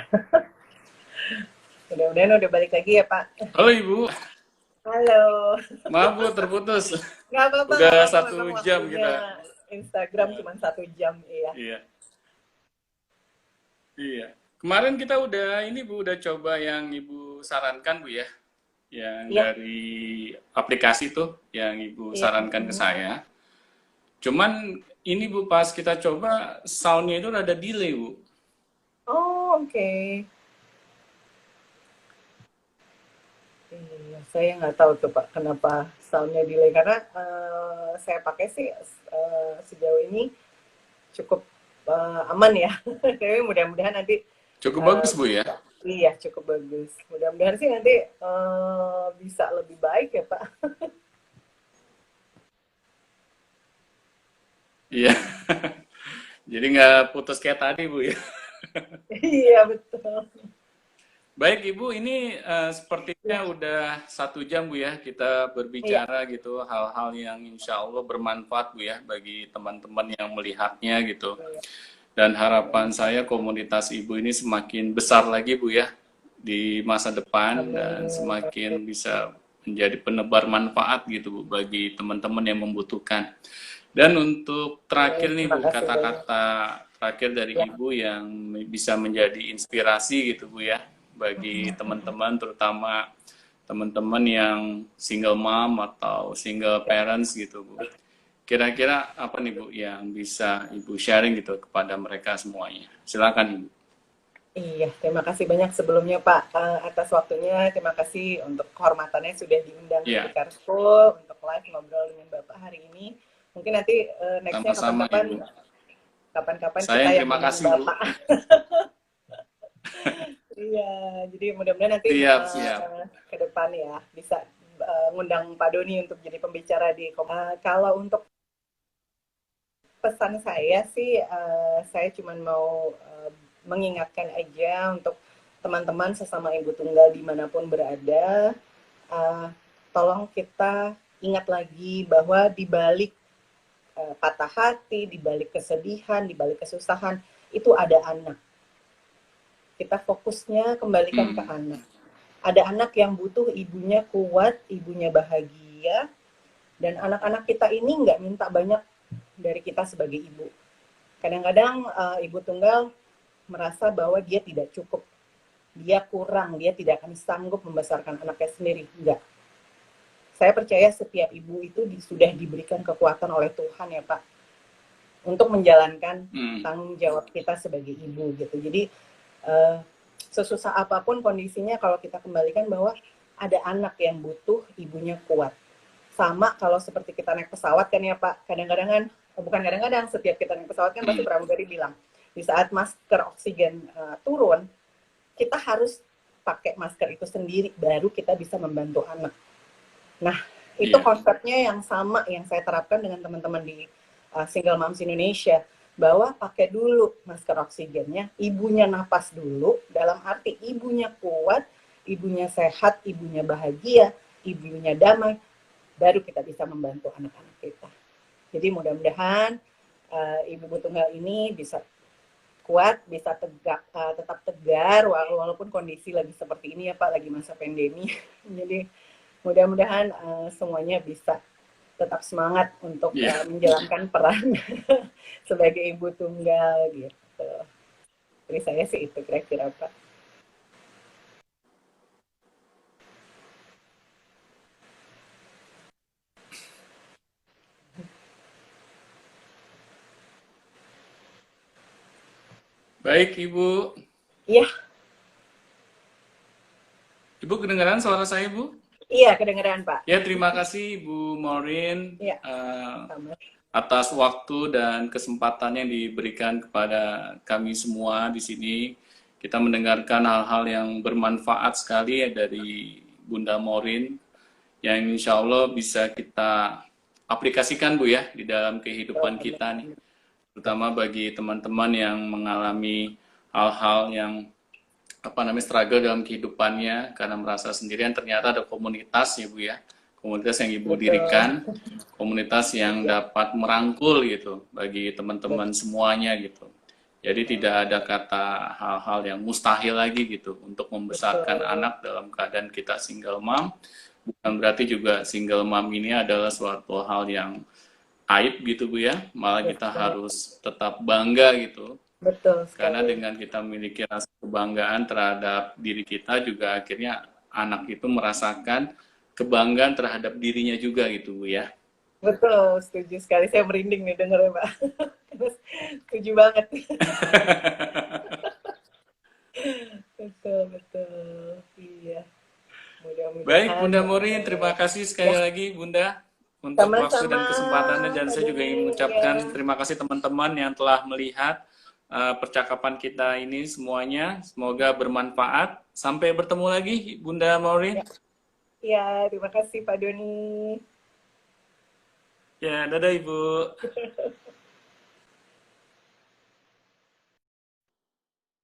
Mudah-mudahan udah balik lagi ya Pak. Halo Ibu, Halo. maaf Bu terputus. Nggak Udah apa-apa. Memang 1 jam waktunya kita. Instagram cuma 1 jam. Iya. Iya, iya. Kemarin kita udah ini Bu, udah coba yang Ibu sarankan Bu ya, yang Iya. dari aplikasi tuh, yang Ibu Iya. sarankan ke saya. Cuman ini Bu, pas kita coba soundnya itu rada delay Bu. Oh, oke. Iya, saya nggak tahu tuh Pak kenapa soundnya delay karena saya pakai sih sejauh ini cukup aman ya. Tapi mudah-mudahan nanti Cukup bagus Bu ya. bisa. Iya, cukup bagus. Mudah-mudahan sih nanti bisa lebih baik ya Pak. Iya. Jadi nggak putus kayak tadi Bu ya. Iya betul. Baik Ibu, ini sepertinya Ya, udah 1 jam Bu ya kita iya, berbicara gitu hal-hal yang insya Allah bermanfaat Bu ya bagi teman-teman yang melihatnya gitu. iya. Dan harapan saya komunitas Ibu ini semakin besar lagi Bu ya di masa depan dan Amin. semakin bisa menjadi penebar manfaat gitu Bu bagi teman-teman yang membutuhkan. Dan untuk terakhir nih Terima Bu, kasih banyak. kata-kata terakhir dari Ya. Ibu yang bisa menjadi inspirasi gitu Bu ya, bagi teman-teman, terutama teman-teman yang single mom atau single Ya. parents gitu Bu. Kira-kira apa nih Bu yang bisa Ibu sharing gitu kepada mereka semuanya? Silakan Ibu. Iya, terima kasih banyak sebelumnya Pak atas waktunya. Terima kasih untuk kehormatannya sudah diundang ke Ya, Bikar School untuk live ngobrol dengan Bapak hari ini. Mungkin nanti nextnya sama-sama kapan-kapan, Ibu. kapan-kapan Saya kita yang yang terima undang kasih Bu. Bapak. Iya, jadi mudah-mudahan nanti Siap, siap. ke depan ya bisa ngundang Pak Doni untuk jadi pembicara di. Kalau untuk pesan saya sih, saya cuma mau mengingatkan aja untuk teman-teman sesama ibu tunggal dimanapun berada, uh, tolong kita ingat lagi bahwa di balik patah hati, di balik kesedihan, di balik kesusahan, itu ada anak. Kita fokusnya kembalikan ke Hmm, anak. Ada anak yang butuh ibunya kuat, ibunya bahagia, dan anak-anak kita ini nggak minta banyak dari kita sebagai ibu. Kadang-kadang ibu tunggal merasa bahwa dia tidak cukup, dia kurang, dia tidak akan sanggup membesarkan anaknya sendiri. Enggak. Saya percaya setiap ibu itu sudah diberikan kekuatan oleh Tuhan ya Pak, untuk menjalankan hmm. tanggung jawab kita sebagai ibu gitu. Jadi uh, sesusah apapun kondisinya, kalau kita kembalikan bahwa ada anak yang butuh ibunya kuat. Sama kalau seperti kita naik pesawat kan ya Pak, kadang-kadang kan, bukan kadang-kadang, setiap kita naik pesawat kan pasti Hmm. pramugari bilang, di saat masker oksigen turun, kita harus pakai masker itu sendiri, baru kita bisa membantu anak. Nah, itu Iya. konsepnya yang sama yang saya terapkan dengan teman-teman di Single Moms Indonesia, bahwa pakai dulu masker oksigennya, ibunya napas dulu, dalam arti ibunya kuat, ibunya sehat, ibunya bahagia, ibunya damai, baru kita bisa membantu anak-anak kita. Jadi mudah-mudahan ibu tunggal ini bisa kuat, bisa tegak, tetap tegar walaupun kondisi lagi seperti ini ya Pak, lagi masa pandemi. Jadi mudah-mudahan semuanya bisa tetap semangat untuk Iya. menjalankan peran sebagai ibu tunggal gitu. Jadi saya sih itu kira-kira Pak. Baik Ibu. Iya, Ibu kedengaran suara saya Bu? iya kedengeran Pak. Ya, terima kasih Bu Maureen Iya, sama. atas waktu dan kesempatan yang diberikan kepada kami semua di sini. Kita mendengarkan hal-hal yang bermanfaat sekali ya dari Bunda Maureen yang insya Allah bisa kita aplikasikan Bu ya di dalam kehidupan kita nih. Terutama bagi teman-teman yang mengalami hal-hal yang struggle dalam kehidupannya karena merasa sendirian, ternyata ada komunitas ya Bu ya, komunitas yang Ibu Betul. dirikan, komunitas yang Ya, dapat merangkul gitu bagi teman-teman semuanya gitu. Jadi tidak ada kata hal-hal yang mustahil lagi gitu untuk membesarkan betul. anak dalam keadaan kita single mom. Bukan berarti juga single mom ini adalah suatu hal yang aib gitu Bu ya, malah kita Betul. harus tetap bangga gitu. Betul Karena sekali. dengan kita memiliki rasa kebanggaan terhadap diri kita juga akhirnya anak itu merasakan kebanggaan terhadap dirinya juga gitu Bu ya. Betul, setuju sekali. Saya merinding nih dengernya, Pak. Setuju banget. Betul, betul. Iya, Baik mudah-mudahan. Bunda Morin, terima kasih sekali Ya, lagi Bunda untuk waktu sama-sama dan kesempatannya, dan Pak saya juga Doni. ingin Ya, mengucapkan terima kasih teman-teman yang telah melihat percakapan kita ini semuanya. Semoga bermanfaat. Sampai bertemu lagi Bunda ya, Morin. ya, terima kasih Pak Doni. Ya, dadah Ibu.